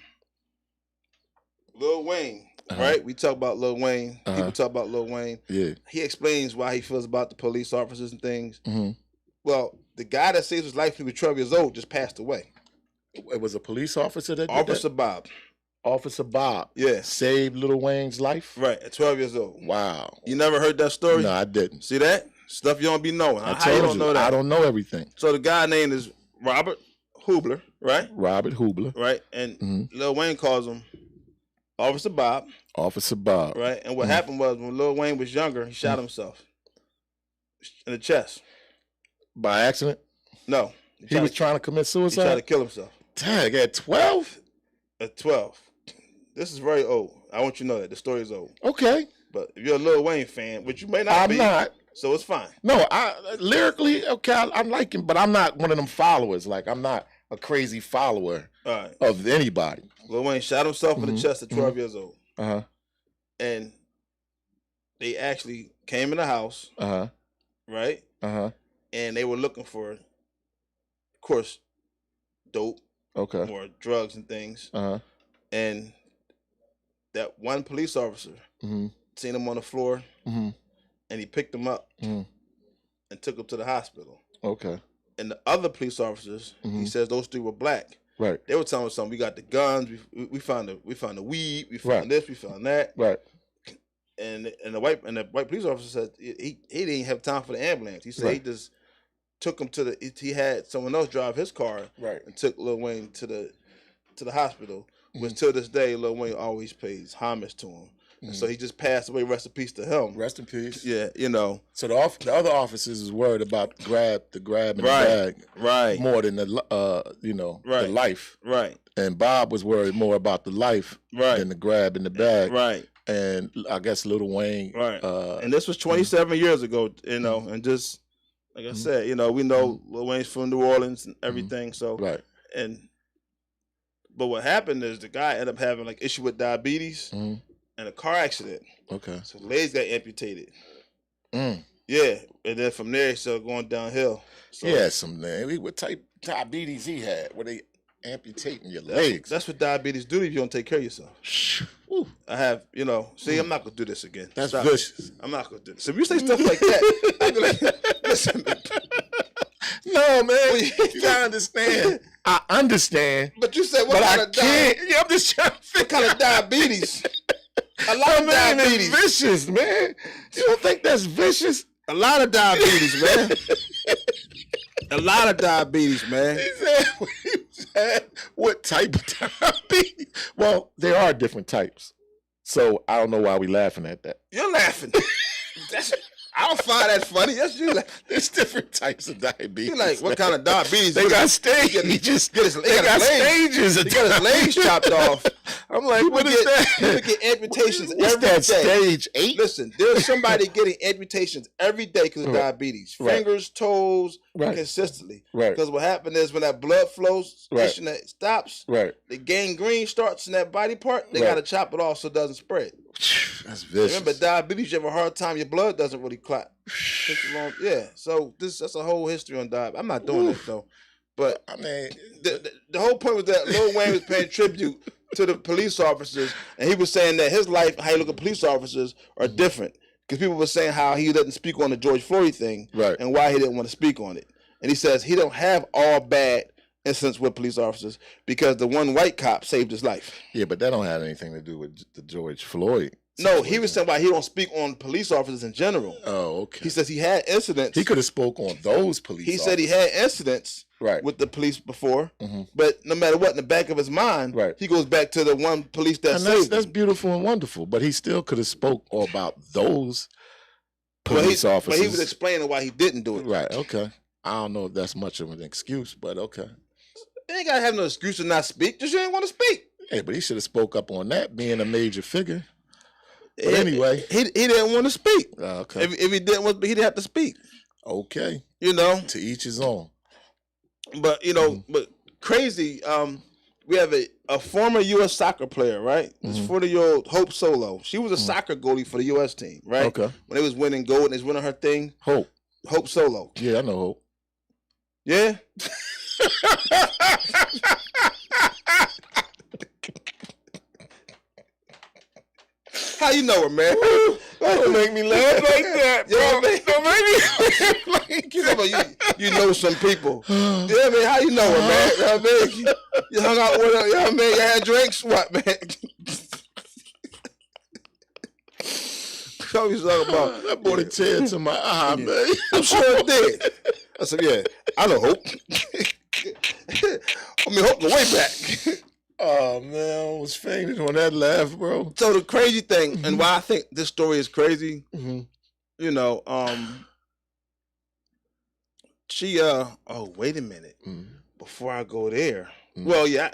S2: Wayne, right? We talk about Lil Wayne. People talk about Lil Wayne.
S1: Yeah.
S2: He explains why he feels about the police officers and things. Well, the guy that saved his life when he was 12 years old just passed away.
S1: It was a police officer that did
S2: Officer
S1: that?
S2: Bob.
S1: Officer Bob.
S2: Yeah.
S1: Saved Lil Wayne's life?
S2: Right, at 12 years old.
S1: Wow.
S2: You never heard that story?
S1: No, I didn't.
S2: See that? Stuff you don't be knowing.
S1: I told you,
S2: don't know that?
S1: I don't know everything.
S2: So the guy name is Robert Hubler, right?
S1: Robert Hubler.
S2: Right, and Lil Wayne calls him Officer Bob.
S1: Officer Bob.
S2: Right, and what happened was when Lil Wayne was younger, he shot himself in the chest.
S1: By accident?
S2: No.
S1: He was trying to commit suicide?
S2: He tried to kill himself.
S1: Dang, at 12?
S2: At 12. This is very old. I want you to know that. The story is old.
S1: Okay.
S2: But if you're a Lil Wayne fan, which you may not be.
S1: I'm not.
S2: So it's fine.
S1: No, lyrically, okay, I like him, but I'm not one of them followers. Like, I'm not a crazy follower of anybody.
S2: Lil Wayne shot himself in the chest at 12 years old. And they actually came in the house, right? And they were looking for, of course, dope, or drugs and things. And that one police officer seen him on the floor, and he picked him up and took him to the hospital. Okay. And the other police officers, he says those three were black. Right. They were telling us something. We got the guns. We found the weed. We found this. We found that. Right. And the white police officer said he didn't have time for the ambulance. He said he just took him to he had someone else drive his car. Right. And took Lil Wayne to the hospital. Which till this day, Lil Wayne always pays homage to him. And so he just passed away. Rest in peace to him. Rest in peace. Yeah, you know. So the other officers is worried about the grab in the bag, right? More than the the life, right? And Bob was worried more about the life, right, than the grab in the bag, right? And I guess Lil Wayne, right? And this was 27 years ago, you know, and just Like I said, you know, we know Lil Wayne's from New Orleans and everything. So, but what happened is the guy ended up having like issue with diabetes and a car accident. Okay. So his legs got amputated. Yeah, and then from there, he started going downhill. So,
S1: yeah, what type of diabetes he had? Were they amputating your legs?
S2: That's what diabetes do if you don't take care of yourself. I have, you know, see, I'm not going to do this again.
S1: That's vicious.
S2: I'm not going to do this. If you say stuff like that, I'd be like, listen.
S1: No, man, you got to understand. I understand.
S2: But you said what kind of diabetes?
S1: Yeah, I'm just trying to figure
S2: what kind of diabetes. A lot of diabetes.
S1: That's vicious, man. You don't think that's vicious?
S2: A lot of diabetes, man. A lot of diabetes, man.
S1: He said, what type of diabetes? Well, there are different types. So I don't know why we laughing at that.
S2: You're laughing. I don't find that funny. That's you.
S1: There's different types of diabetes.
S2: You like, what kind of diabetes?
S1: They got stages. They got stages.
S2: He got his legs chopped off. I'm like, what is that? People get amputations every day.
S1: Stage 8?
S2: Listen, there's somebody getting amputations every day because of diabetes. Fingers, toes, consistently. Because what happened is when that blood flows, that stops, the gangrene starts in that body part, they got to chop it off so it doesn't spread.
S1: That's vicious.
S2: Remember, diabetes, you have a hard time, your blood doesn't really clot. Yeah, so that's a whole history on diabetes. I'm not doing it, though. But, I mean, the whole point was that Lil Wayne was paying tribute to the police officers, and he was saying that his life, how he look at police officers, are different. Because people were saying how he doesn't speak on the George Floyd thing, and why he didn't want to speak on it. And he says he don't have all bad incidents with police officers because the one white cop saved his life.
S1: Yeah, but that don't have anything to do with the George Floyd.
S2: No, he was saying why he don't speak on police officers in general.
S1: Oh, okay.
S2: He says he had incidents.
S1: He could have spoke on those police officers.
S2: He said he had incidents with the police before, but no matter what, in the back of his mind, he goes back to the one police that saved him.
S1: That's beautiful and wonderful, but he still could have spoke about those police officers.
S2: But he was explaining why he didn't do it.
S1: Right, okay. I don't know if that's much of an excuse, but okay.
S2: You ain't got to have no excuse to not speak. Just you didn't want to speak.
S1: Hey, but he should have spoke up on that, being a major figure. But anyway.
S2: He didn't want to speak.
S1: Okay.
S2: If he didn't want to speak, he didn't have to speak.
S1: Okay.
S2: You know?
S1: To each his own.
S2: But, you know, but crazy, we have a former U.S. soccer player, right? This 40-year-old Hope Solo. She was a soccer goalie for the U.S. team, right?
S1: Okay.
S2: When they was winning gold and they was winning her thing. Hope Solo.
S1: Yeah, I know Hope.
S2: Yeah? How you know her, man?
S1: Don't make me laugh like that, bro. Don't make me laugh like
S2: that. You know some people. Yeah, man, how you know her, man? You know what I mean? You hung out with her, you know what I mean? You had drinks? What, man? What you talking about?
S1: That brought a tear to my eye, man.
S2: I'm sure it did. I said, yeah, I know Hope. I mean, Hope go way back.
S1: Oh, man, I was fainted on that laugh, bro.
S2: So the crazy thing, and why I think this story is crazy, you know, she, oh, wait a minute. Before I go there. Well, yeah,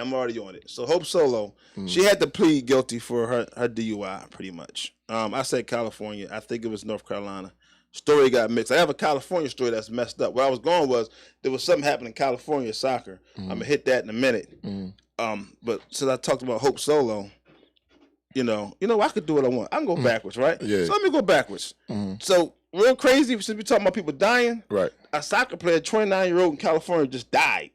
S2: I'm already on it. So Hope Solo, she had to plead guilty for her DUI, pretty much. I said California. I think it was North Carolina. Story got mixed. I have a California story that's messed up. Where I was going was there was something happening in California soccer. I'm gonna hit that in a minute. But since I talked about Hope Solo, you know, I could do what I want. I can go backwards, right?
S1: Yeah.
S2: So let me go backwards. So real crazy, since we talking about people dying,
S1: right?
S2: A soccer player, 29-year-old in California, just died.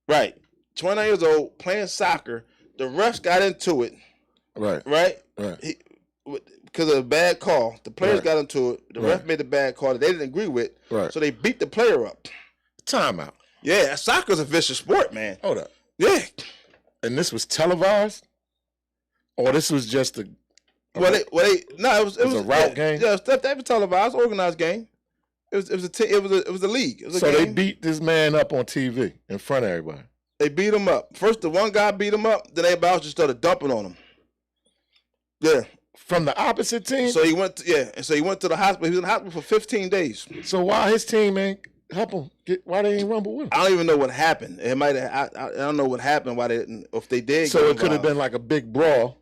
S2: Right, 29 years old playing soccer. The refs got into it. Right. Because of a bad call. The players got into it. The ref made a bad call that they didn't agree with. Right. So they beat the player up.
S1: Timeout.
S2: Yeah, soccer's a vicious sport, man.
S1: Hold up.
S2: Yeah.
S1: And this was televised? Or this was just a...
S2: No, it was
S1: a route game?
S2: Yeah, they was televised, organized game. It was a league. It was
S1: so they beat this man up on TV in front of everybody?
S2: They beat him up. First, the one guy beat him up, then everybody else just started dumping on him. Yeah.
S1: From the opposite team?
S2: So he went to the hospital. He was in the hospital for 15 days.
S1: So why his team ain't help him? Why they ain't rumble with him?
S2: I don't even know what happened. It might have. I don't know what happened. Why they didn't? If they did.
S1: So it could have been like a big brawl,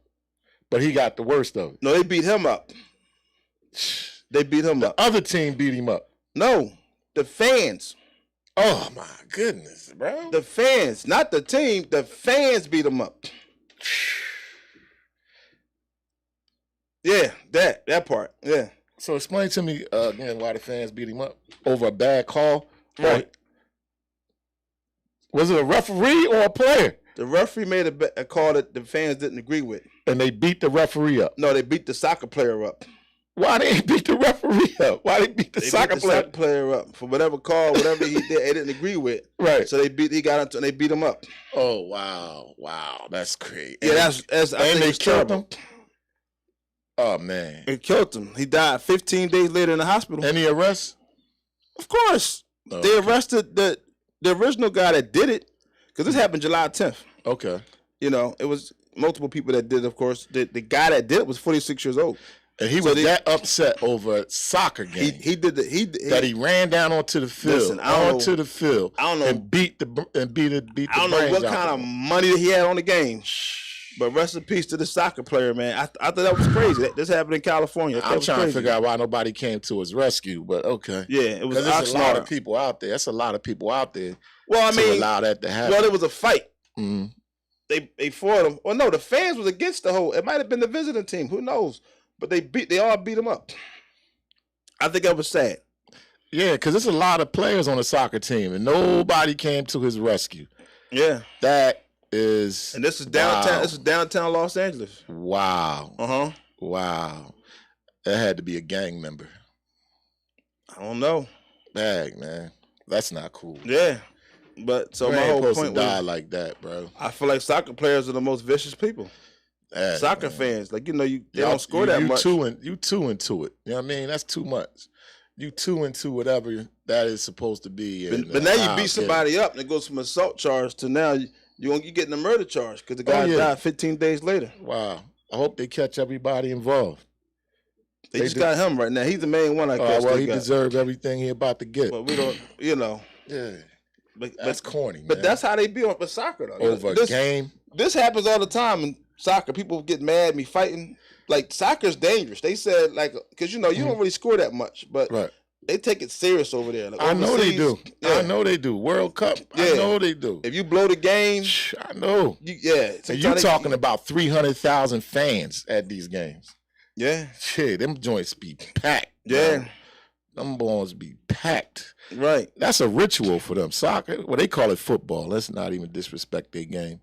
S1: but he got the worst of it.
S2: No, they beat him up. They beat him up.
S1: The other team beat him up.
S2: No, the fans.
S1: Oh my goodness, bro.
S2: The fans, not the team. The fans beat them up. Yeah, that part. Yeah.
S1: So explain to me again why the fans beat him up over a bad call.
S2: Right.
S1: Was it a referee or a player?
S2: The referee made a call that the fans didn't agree with.
S1: And they beat the referee up.
S2: No, they beat the soccer player up.
S1: Why they beat the referee up? Why they beat the soccer
S2: player up for whatever call, whatever he did, they didn't agree with.
S1: Right.
S2: So he got into and they beat him up.
S1: Oh wow, that's crazy.
S2: Yeah, that's
S1: and they killed him. Oh man,
S2: it killed him. He died 15 days later in the hospital.
S1: Any arrests?
S2: Of course, they arrested the original guy that did it because this happened July 10th.
S1: Okay.
S2: You know, it was multiple people that did it, of course. The guy that did it was 46 years old.
S1: And he was that upset over a soccer game.
S2: He did that
S1: he ran down onto the field, and beat the
S2: I don't know what kind of money that he had on the game. But rest in peace to the soccer player, man. I thought that was crazy. This happened in California.
S1: I'm trying to figure out why nobody came to his rescue, but okay.
S2: Yeah, it was
S1: there's a lot of people out there. That's a lot of people out there.
S2: Well, I mean,
S1: allow that to happen.
S2: Well, there was a fight.
S1: Mm-hmm.
S2: They fought him. Well, no, the fans was against the whole. It might have been the visiting team. Who knows? But they all beat him up. I think that was sad.
S1: Yeah, because there's a lot of players on the soccer team, and nobody came to his rescue.
S2: Yeah,
S1: that is.
S2: And this is downtown. Wow. This is downtown Los Angeles.
S1: Wow. Wow. That had to be a gang member.
S2: I don't know.
S1: Dang, man, that's not cool.
S2: Yeah, but so my whole point
S1: was like that, bro.
S2: I feel like soccer players are the most vicious people. Soccer fans, like they don't score that much.
S1: You too into it. You know what I mean? That's too much. You too into whatever that is supposed to be.
S2: But now you beat somebody up and it goes from assault charge to now you're getting a murder charge because the guy died 15 days later.
S1: Wow. I hope they catch everybody involved.
S2: They just got him right now. He's the main one. I guess.
S1: Well, he deserved everything he about to get.
S2: But we don't,
S1: Yeah. That's corny, man.
S2: But that's how they be on for soccer, though.
S1: Over a game.
S2: This happens all the time in soccer. People get mad, me fighting. Like, soccer's dangerous. They said, like, because, you don't really score that much, but they take it serious over there. Like,
S1: I know they do. Yeah. I know they do. World Cup, I know they do.
S2: If you blow the game.
S1: I know. And you're talking about 300,000 fans at these games.
S2: Yeah.
S1: Shit, them joints be packed.
S2: Yeah.
S1: Man. Them balls be packed.
S2: Right.
S1: That's a ritual for them. Soccer, well, they call it football. Let's not even disrespect their game.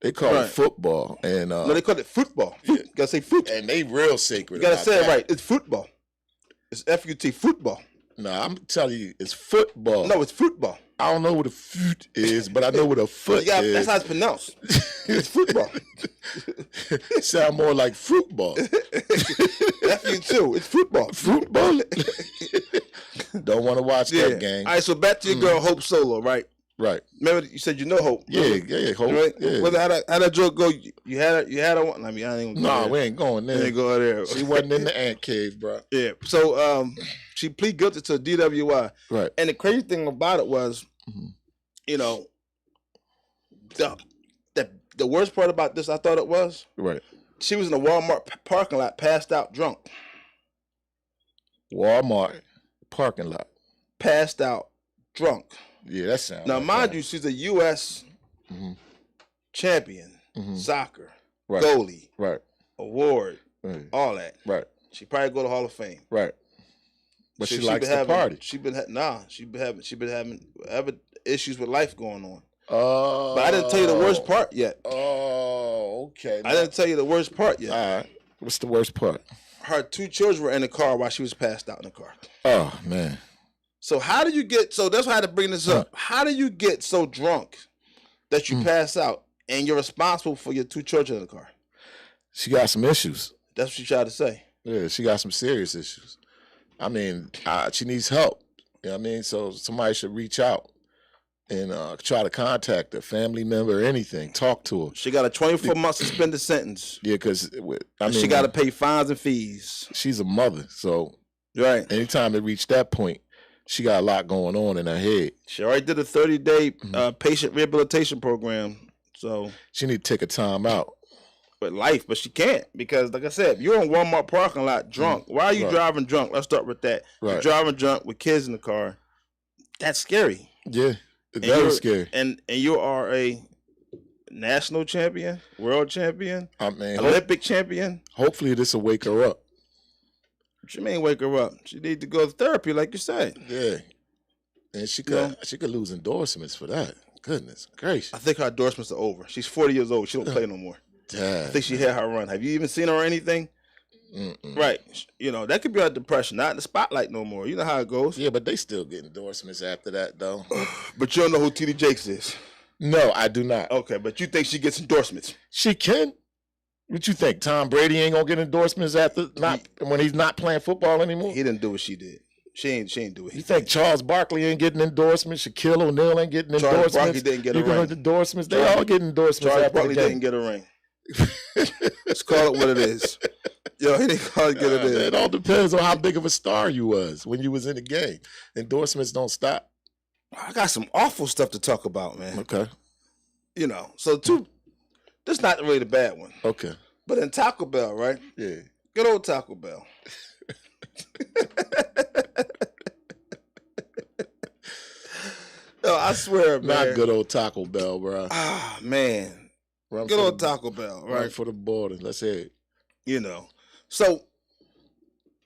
S1: They call it football. And
S2: no, they call it football. You gotta say foot.
S1: And they real sacred.
S2: You gotta say it right. It's football. It's F-U-T, football.
S1: No, I'm telling you, it's football.
S2: No, it's football.
S1: I don't know what a foot is, but I know what a foot is.
S2: That's how it's pronounced. It's football.
S1: It sound more like fruitball.
S2: F-U-T, it's football.
S1: Fruitball? Don't want to watch that game.
S2: All right, so back to your girl, Hope Solo, right?
S1: Right.
S2: Remember you said you know Hope.
S1: Yeah, Hope.
S2: Right?
S1: Yeah.
S2: How that joke go? You had her one. I mean, I ain't gonna go
S1: we ain't going there.
S2: We ain't going there.
S1: She wasn't in the ant cave, bro.
S2: Yeah. So she plead guilty to DWI.
S1: Right.
S2: And the crazy thing about it was, the worst part about this, I thought it was,
S1: right.
S2: She was in a Walmart parking lot, passed out drunk.
S1: Walmart parking lot.
S2: Passed out drunk.
S1: Yeah, that sounds.
S2: Now, mind you, she's a U.S. champion, soccer, goalie, award, all that.
S1: Right.
S2: She probably go to Hall of Fame.
S1: Right. But she likes to party.
S2: She been having issues with life going on.
S1: Oh.
S2: But I didn't tell you the worst part yet.
S1: Oh, okay.
S2: I didn't tell you the worst part yet.
S1: All right. What's the worst part?
S2: Her 2 children were in the car while she was passed out in the car.
S1: Oh, man.
S2: So how do you get, so that's why I had to bring this up. How do you get so drunk that you pass out and you're responsible for your 2 children in the car?
S1: She got some issues.
S2: That's what she tried to say.
S1: Yeah, she got some serious issues. I mean, she needs help. You know what I mean? So somebody should reach out and try to contact a family member or anything. Talk to her.
S2: She got a 24-month suspended sentence.
S1: Yeah, because
S2: she got to pay fines and fees.
S1: She's a mother, so anytime they reach that point, she got a lot going on in her head.
S2: She already did a 30-day patient rehabilitation program, so
S1: she need to take a time out.
S2: with life, but she can't because, like I said, you're in Walmart parking lot drunk. Why are you driving drunk? Let's start with that. Right. You're driving drunk with kids in the car. That's scary.
S1: Yeah, very scary.
S2: And you are a national champion, world champion, Olympic champion.
S1: Hopefully, this will wake her up.
S2: What you mean wake her up? She need to go to therapy, like you said.
S1: Yeah, and she could lose endorsements for that. Goodness gracious!
S2: I think her endorsements are over. She's 40 years old. She don't play no more. Damn. I think she had her run. Have you even seen her or anything? Right. That could be a depression. Not in the spotlight no more. You know how it goes.
S1: Yeah, but they still get endorsements after that, though.
S2: But you don't know who T.D. Jakes is?
S1: No, I do not.
S2: Okay, but you think she gets endorsements?
S1: She can. What you think? Tom Brady ain't gonna get endorsements when he's not playing football anymore?
S2: He didn't do what she did. She ain't do it.
S1: You think Charles Barkley ain't getting endorsements? Shaquille O'Neal ain't getting endorsements?
S2: Charles Barkley didn't get a ring.
S1: Endorsements. They all get endorsements.
S2: Charles Barkley didn't get a ring. Let's call it what it is. Yo, he didn't call it what it is.
S1: It all depends on how big of a star you was when you was in the game. Endorsements don't stop.
S2: I got some awful stuff to talk about, man.
S1: Okay.
S2: So this not really the bad one.
S1: Okay.
S2: But in Taco Bell, right?
S1: Yeah.
S2: Good old Taco Bell. Yo, I swear, man.
S1: Not good old Taco Bell, bro.
S2: Ah, man. Good old Taco Bell, right?
S1: Right for the border. Let's hear it.
S2: So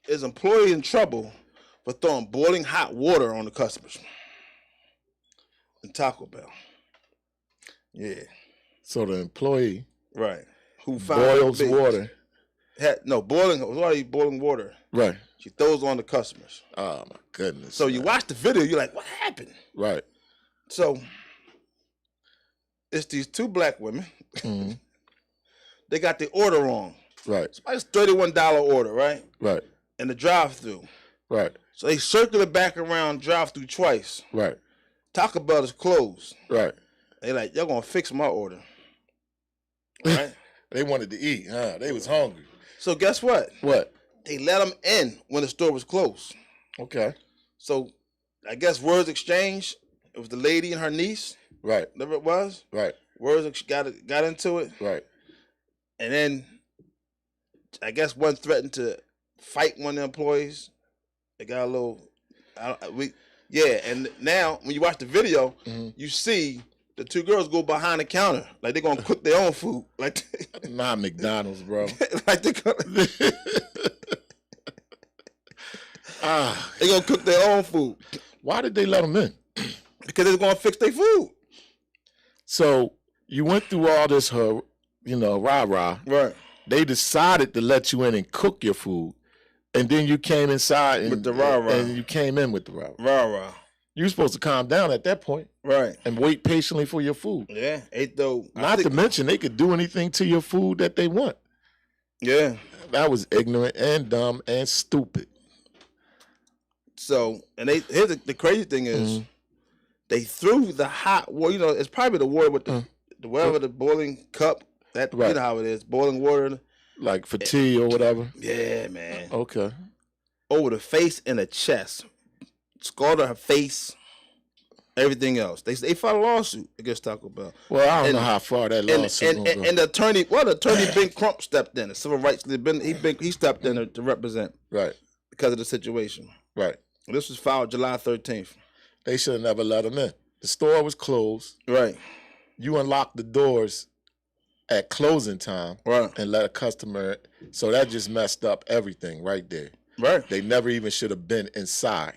S2: is employee in trouble for throwing boiling hot water on the customers in Taco Bell? Yeah.
S1: So the employee,
S2: right, who
S1: boils water.
S2: Boiling water.
S1: Right.
S2: She throws on the customers.
S1: Oh my goodness.
S2: So you watch the video, you're like, what happened?
S1: Right.
S2: So it's these two black women.
S1: Mm-hmm.
S2: They got the order wrong.
S1: Right.
S2: It's like $31 order, right?
S1: Right.
S2: And the drive-through.
S1: Right.
S2: So they circle it back around drive-through twice.
S1: Right.
S2: Taco Bell is closed.
S1: Right.
S2: They like, y'all gonna fix my order. Right?
S1: They wanted to eat, huh? They was hungry.
S2: So guess what?
S1: What?
S2: They let them in when the store was closed.
S1: Okay.
S2: So I guess words exchanged. It was the lady and her niece.
S1: Right.
S2: Whatever it was.
S1: Right.
S2: Words got into it.
S1: Right.
S2: And then I guess one threatened to fight one of the employees. They got a little, and now when you watch the video, you see the two girls go behind the counter like they're gonna cook their own food. Like
S1: not McDonald's, bro.
S2: Like they're gonna cook their own food.
S1: Why did they let them in?
S2: Because they're gonna fix their food.
S1: So you went through all this, rah-rah.
S2: Right.
S1: They decided to let you in and cook your food, and then you came inside
S2: with the rah-rah.
S1: And you came in with the rah-rah.
S2: Rah-rah.
S1: You were supposed to calm down at that point.
S2: Right.
S1: And wait patiently for your food.
S2: Yeah. Though.
S1: Not to mention they could do anything to your food that they want.
S2: Yeah.
S1: That was ignorant and dumb and stupid.
S2: So, and here's the crazy thing is, they threw the hot water. It's probably the water with the boiling cup. That right. You know how it is, boiling water,
S1: like for tea or whatever.
S2: Yeah, man.
S1: Okay.
S2: Over the face and the chest, scalded her face, everything else. They filed a lawsuit against Taco Bell.
S1: Well, I don't know how far that lawsuit
S2: and the attorney, Ben Crump stepped in. The civil rights, he stepped in to represent.
S1: Right.
S2: Because of the situation.
S1: Right.
S2: This was filed July 13th.
S1: They should have never let them in. The store was closed.
S2: Right.
S1: You unlocked the doors at closing time.
S2: Right.
S1: And let a customer. So that just messed up everything right there.
S2: Right.
S1: They never even should have been inside.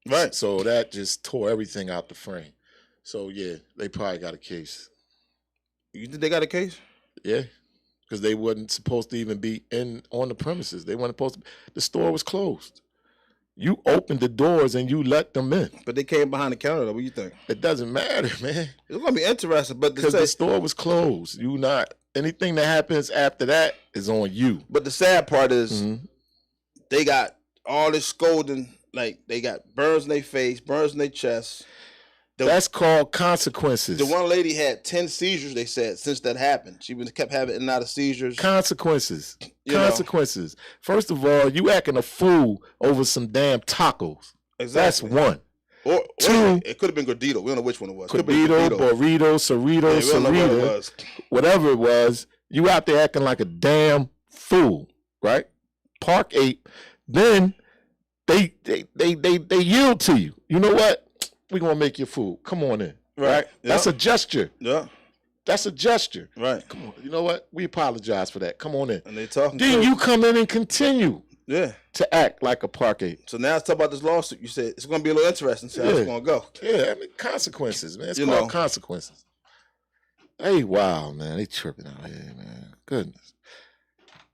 S2: Right.
S1: So that just tore everything out the frame. So yeah, they probably got a case.
S2: You think they got a case?
S1: Yeah. Because they wasn't supposed to even be on the premises. They weren't supposed to. The store was closed. You opened the doors and you let them in.
S2: But they came behind the counter, though. What do you think?
S1: It doesn't matter, man.
S2: It's going to be interesting. But
S1: because the store was closed. Anything that happens after that is on you.
S2: But the sad part is they got all this scolding. Like, they got burns in their face, burns in their chest.
S1: That's called consequences.
S2: The one lady had 10 seizures, they said, since that happened. She kept having in and out of seizures.
S1: Consequences. Consequences. First of all, you acting a fool over some damn tacos.
S2: Exactly.
S1: That's one.
S2: Or two, it could have been Gordito. We don't know which one it was.
S1: Gordito, burrito, Cerrito, Cerrito. Whatever it was, You out there acting like a damn fool, right? Park 8. Then they yield to you. You know what? We're gonna make you a fool. Come on in. Right? Yep. That's a gesture.
S2: Yeah.
S1: That's a gesture.
S2: Right.
S1: Come on. You know what? We apologize for that. Come on in.
S2: And they talking.
S1: Then you come in and continue.
S2: Yeah.
S1: To act like a Park 8.
S2: So now let's talk about this lawsuit. You said it's going to be a little interesting. See how it's going to go.
S1: Yeah, I mean, consequences, man. It's called consequences. Hey, wow, man. They tripping out here, man. Goodness.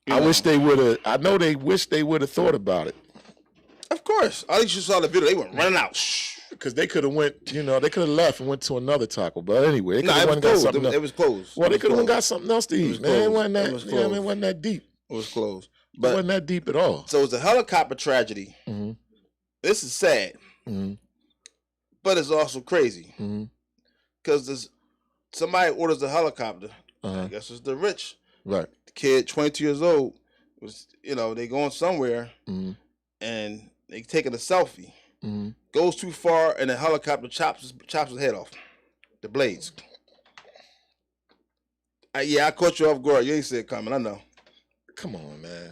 S1: I wish they would have, I know they wish they would have thought about it.
S2: Of course. At least you saw the video. They went running out.
S1: Because they could have went, they could have left and went to another taco. But anyway, they could have
S2: got something else. It was closed.
S1: Well, they could have got something else to eat, man. It wasn't that deep.
S2: It was closed.
S1: But it wasn't that deep at all.
S2: So it's a helicopter tragedy. Mm-hmm. This is sad. Mm-hmm. But it's also crazy. Because somebody orders a helicopter. I guess it's the rich.
S1: Right.
S2: The kid, 22 years old, was, they going somewhere and they taking a selfie. Goes too far and the helicopter chops his head off. The blades. I caught you off guard. You ain't see it coming. I know.
S1: Come on, man.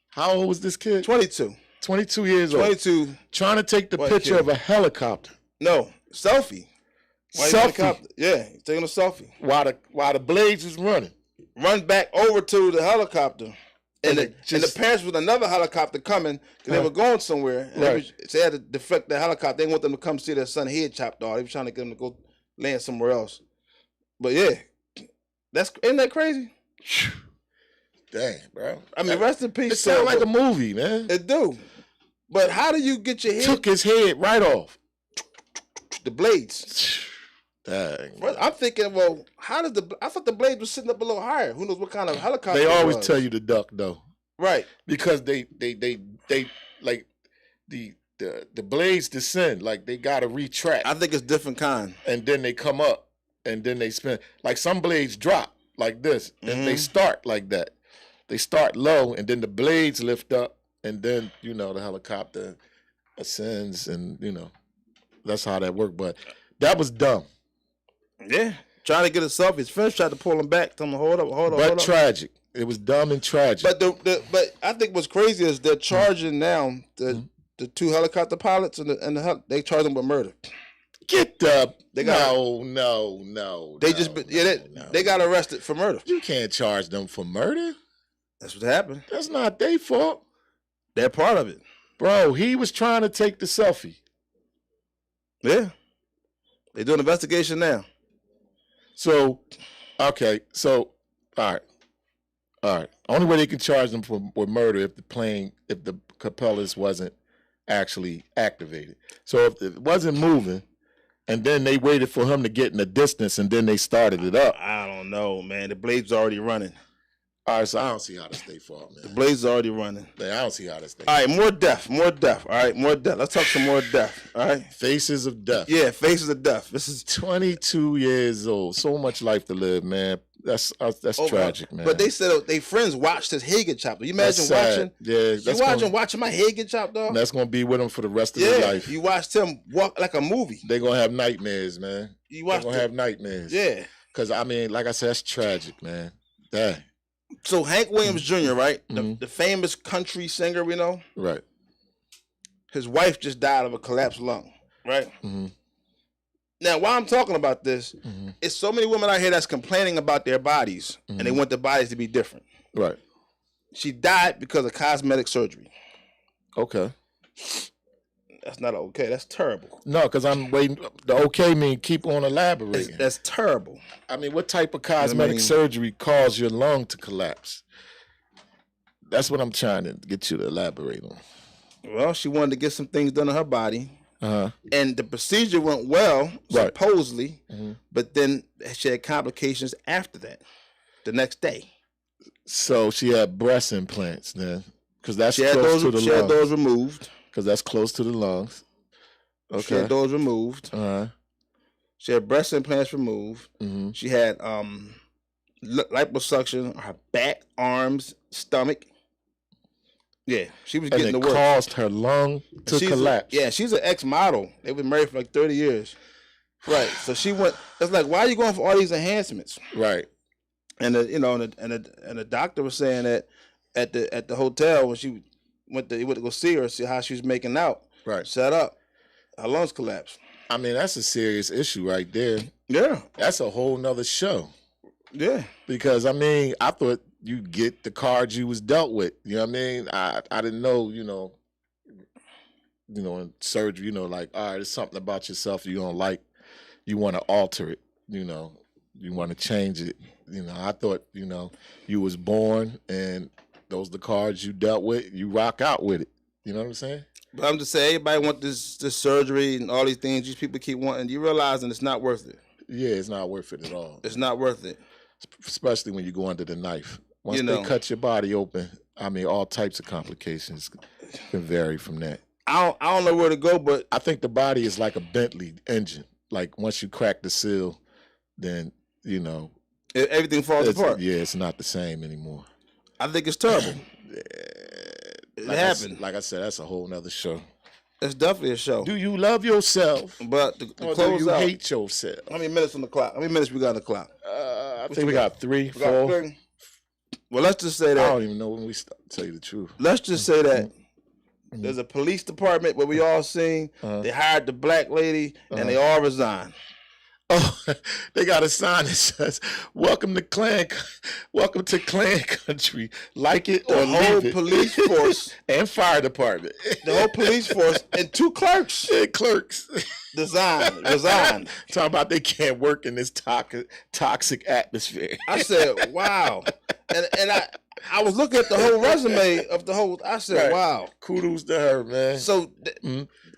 S1: How old was this kid?
S2: 22.
S1: 22 years old.
S2: 22.
S1: Trying to take the picture of a helicopter.
S2: No, selfie.
S1: Selfie.
S2: Yeah, he's taking a selfie.
S1: While the blades is running.
S2: Run back over to the helicopter. And the parents with another helicopter coming because they were going somewhere. And they had to deflect the helicopter. They didn't want them to come see their son head chopped off. They were trying to get them to go land somewhere else. But yeah, isn't that crazy?
S1: Dang, bro.
S2: I mean, rest in peace.
S1: It sounds like a movie, man.
S2: It do. But how do you get your head?
S1: Took his head right off.
S2: The blades.
S1: Dang.
S2: I'm thinking, well, I thought the blades was sitting up a little higher. Who knows what kind of helicopter
S1: They always tell you to duck, though.
S2: Right.
S1: Because they like the blades descend. Like they got to retract.
S2: I think it's different kind.
S1: And then they come up and then they spin. Like some blades drop like this and they start like that. They start low, and then the blades lift up, and then, the helicopter ascends, and, that's how that worked. But that was dumb.
S2: Yeah. Trying to get a selfie. His friends tried to pull him back. Tell him, hold up.
S1: But tragic. It was dumb and tragic.
S2: But I think what's crazy is they're charging now the two helicopter pilots and they charge them with murder.
S1: Get the no.
S2: They got arrested for murder.
S1: You can't charge them for murder.
S2: That's what happened.
S1: That's not their fault.
S2: They're part of it.
S1: Bro, he was trying to take the selfie.
S2: Yeah. They do an investigation now.
S1: So, okay. So, all right. Only way they can charge them for murder if the propellers wasn't actually activated. So if it wasn't moving, and then they waited for him to get in the distance, and then they started it up.
S2: I don't know, man. The blade's already running.
S1: All right, so I don't see how that's their fault, man.
S2: The blade's already running.
S1: I don't see how that's their
S2: fault. All right, more death. All right, more death. Let's talk some more death. All right.
S1: Faces of death.
S2: Yeah, faces of death. This is
S1: 22 years old. So much life to live, man. That's tragic, man.
S2: But they said their friends watched his head get chopped. You imagine watching?
S1: Yeah,
S2: watching my head get chopped off?
S1: That's gonna be with them for the rest of their life.
S2: You watched him walk like a movie.
S1: They're gonna have nightmares, man. They're gonna have nightmares.
S2: Yeah.
S1: Because I mean, like I said, that's tragic, man. Dang.
S2: So Hank Williams Jr., right? The famous country singer we know?
S1: Right.
S2: His wife just died of a collapsed lung, right? Now, while I'm talking about this, it's so many women out here that's complaining about their bodies, and they want their bodies to be different.
S1: Right.
S2: She died because of cosmetic surgery.
S1: Okay.
S2: That's not okay. That's terrible.
S1: No, because I'm waiting. The okay mean keep on elaborating.
S2: That's terrible.
S1: I mean, what type of cosmetic surgery caused your lung to collapse? That's what I'm trying to get you to elaborate on.
S2: Well, she wanted to get some things done to her body. And the procedure went well, supposedly, but then she had complications after that, the next day.
S1: So she had breast implants then, because that's
S2: close to the lungs. She had those removed.
S1: Because that's close to the lungs. Okay.
S2: She had those removed. She had breast implants removed. She had liposuction, her back, arms, stomach. Yeah, she was getting the work.
S1: And it caused her lung to collapse.
S2: She's an ex-model. They've been married for like 30 years. Right. So she went, it's like, why are you going for all these enhancements?
S1: Right.
S2: And the doctor was saying that at the hotel when he went to go see her, see how she was making out.
S1: Right.
S2: Set up, her lungs collapsed.
S1: I mean, that's a serious issue right there.
S2: Yeah.
S1: That's a whole nother show.
S2: Yeah.
S1: Because I mean, I thought you get the cards you was dealt with. You know what I mean? I didn't know, in surgery, like, all right, there's something about yourself you don't like. You want to alter it, you want to change it. I thought, you was born and those the cards you dealt with, you rock out with it. You know what I'm saying?
S2: But I'm just saying, everybody want this surgery and all these things these people keep wanting. You realizing it's not worth it.
S1: Yeah, it's not worth it at all.
S2: It's not worth it.
S1: Especially when you go under the knife. Once they cut your body open, I mean, all types of complications can vary from that.
S2: I don't know where to go, but
S1: I think the body is like a Bentley engine. Like once you crack the seal, then,
S2: everything falls apart.
S1: Yeah, it's not the same anymore.
S2: I think it's terrible. It happened.
S1: Like I said, that's a whole nother show.
S2: It's definitely a show.
S1: Do you love yourself?
S2: But
S1: or do you hate yourself?
S2: How many minutes on the clock? How many minutes we got on the clock?
S1: I think we got 3, 4.
S2: Well, let's just say that.
S1: I don't even know when we start, to tell you the truth.
S2: Let's just say that there's a police department where we all seen. They hired the black lady and they all resigned.
S1: Oh, they got a sign that says, welcome to Clan Country. Like it or
S2: the whole
S1: leave it.
S2: Police force
S1: and fire department.
S2: The whole police force and 2 clerks.
S1: Clerks.
S2: Resigned.
S1: Talking about they can't work in this toxic atmosphere.
S2: I said, wow. And I was looking at the whole resume of the whole, I said, wow.
S1: Kudos to her, man.
S2: So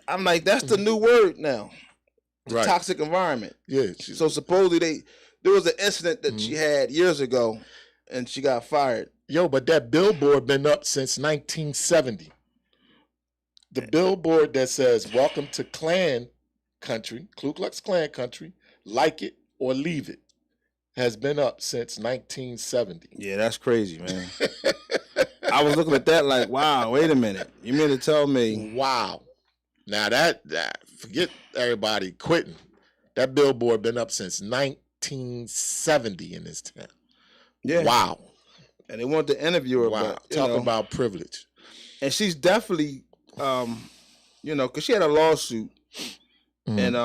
S2: I'm like, that's the new word now. The
S1: right.
S2: Toxic environment.
S1: Yeah.
S2: So supposedly there was an incident that she had years ago and she got fired.
S1: Yo, but that billboard been up since 1970. The billboard that says, welcome to Klan Country, Ku Klux Klan Country, like it or leave it, has been up since 1970.
S2: Yeah, that's crazy, man. I was looking at that like, wow, wait a minute. You mean to tell me?
S1: Wow. Now that forget everybody quitting. That billboard been up since 1970 in this town.
S2: Yeah.
S1: Wow.
S2: And they wanted to interview her.
S1: Wow.
S2: But,
S1: talk about privilege.
S2: And she's definitely, because she had a lawsuit, and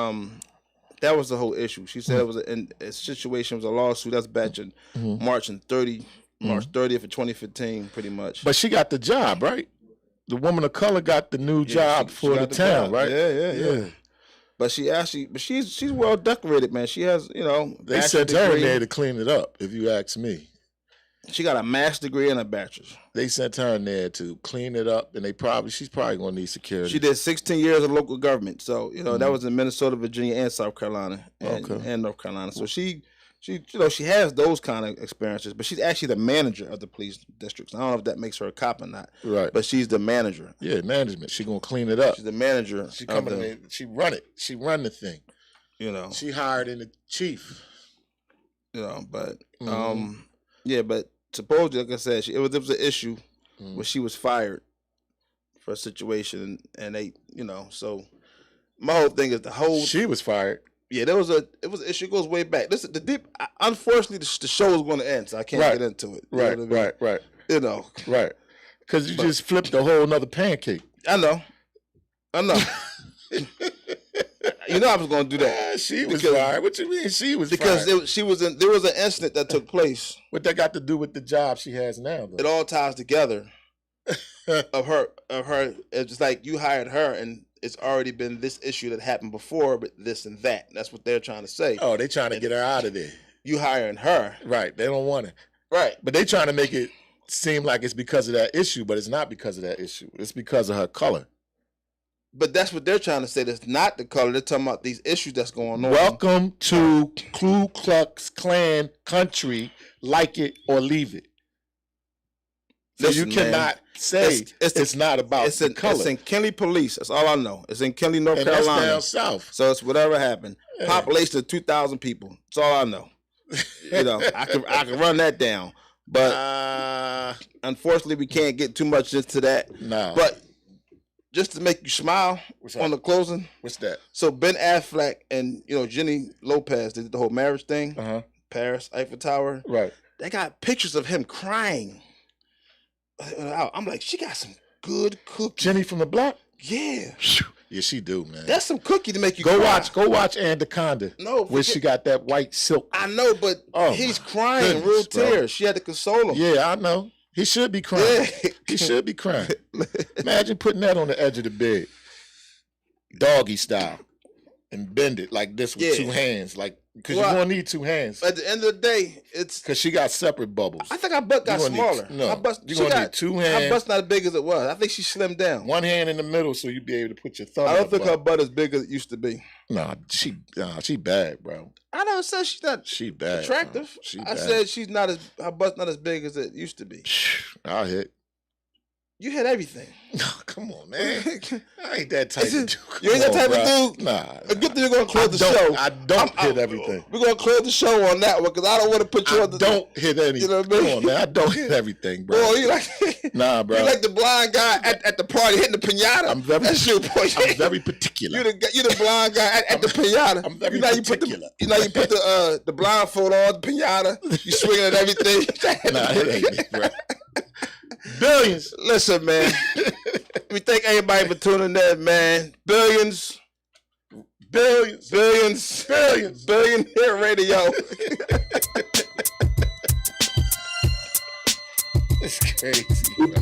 S2: that was the whole issue. She said it was a situation was a lawsuit that's back in March 30th of 2015, pretty much.
S1: But she got the job, right? The woman of color got the new job for the town, right?
S2: Yeah. But she's well decorated, man. She has,
S1: they sent her in there to clean it up, if you ask me.
S2: She got a master's degree and a bachelor's.
S1: They sent her in there to clean it up, and she's probably going to need security.
S2: She did 16 years of local government, so that was in Minnesota, Virginia, and South Carolina, and North Carolina. So she has those kind of experiences, but she's actually the manager of the police districts. I don't know if that makes her a cop or not,
S1: right?
S2: But she's the manager.
S1: Yeah, management. She's gonna clean it up.
S2: She's the manager.
S1: She coming in. She run it. She run the thing. She hired in the chief.
S2: But but supposedly, like I said, there was an issue where she was fired for a situation, and they, so my whole thing is
S1: she was fired.
S2: Yeah, it was an issue. It goes way back. Unfortunately, the show is going to end, so I can't get into it.
S1: Right. Right. Because you just flipped a whole nother pancake.
S2: I know. I was going to do that.
S1: She was fired. What you mean she was fired?
S2: Because there was an incident that took place.
S1: What that got to do with the job she has now, though?
S2: It all ties together. of her. It's just like you hired her, and it's already been this issue that happened before, but this and that. That's what they're trying to say.
S1: Oh, they trying to get her out of there.
S2: You hiring her.
S1: Right. They don't want it.
S2: Right.
S1: But they trying to make it seem like it's because of that issue, but it's not because of that issue. It's because of her color.
S2: But that's what they're trying to say. That's not the color. They're talking about these issues that's going on.
S1: Welcome to Ku Klux Klan Country. Like it or leave it. So you cannot say it's not about the color.
S2: It's in Kinley Police. That's all I know. It's in Kinley, North Carolina.
S1: That's down south.
S2: So it's whatever happened. Yeah. Population of 2,000 people. That's all I know. I can run that down. But unfortunately, we can't get too much into that.
S1: No.
S2: But just to make you smile on the closing.
S1: What's that?
S2: So Ben Affleck and Jenny Lopez did the whole marriage thing. Paris, Eiffel Tower.
S1: Right.
S2: They got pictures of him crying. I'm like, she got some good cookie.
S1: Jenny from the block?
S2: Yeah.
S1: Yeah, she do, man.
S2: That's some cookie to make you cry.
S1: Go watch Anaconda.
S2: No,
S1: where she got that white silk.
S2: I know, but he's crying, real tears. She had to console him.
S1: Yeah, I know. He should be crying. Yeah. He should be crying. Imagine putting that on the edge of the bed, doggy style, and bend it like this with 2 hands, like because you're gonna need 2 hands.
S2: At the end of the day, it's
S1: because she got separate bubbles.
S2: I think her butt got smaller.
S1: You're gonna need 2 hands.
S2: Her butt's not as big as it was. I think she slimmed down.
S1: 1 hand in the middle, so you'd be able to put your thumb.
S2: I don't think her butt is big as it used to be.
S1: Nah, she bad, bro.
S2: I never said she's not.
S1: She bad.
S2: Attractive. I said she's not as her butt's not as big as it used to be.
S1: I hit.
S2: You hit everything.
S1: No, come on, man. I ain't that type of dude.
S2: You ain't that type of dude?
S1: Nah.
S2: Good thing you're going to close the show.
S1: I don't hit everything.
S2: We're going to close the show on that one because I don't want to put you on the...
S1: don't hit anything. You know what I mean? Come on, man. I don't hit everything, bro.
S2: Boy, you like...
S1: Nah, bro.
S2: You like the blind guy at the party hitting the pinata.
S1: I'm very...
S2: That's you, boy.
S1: I'm very particular.
S2: You the blind guy at the pinata.
S1: I'm very particular.
S2: You put the blindfold on, the pinata. You swinging at everything.
S1: Nah, it ain't me, bro. Billions.
S2: Listen, man. We thank everybody for tuning in, man. Billions. Billion Hit Radio.
S1: It's crazy, bro.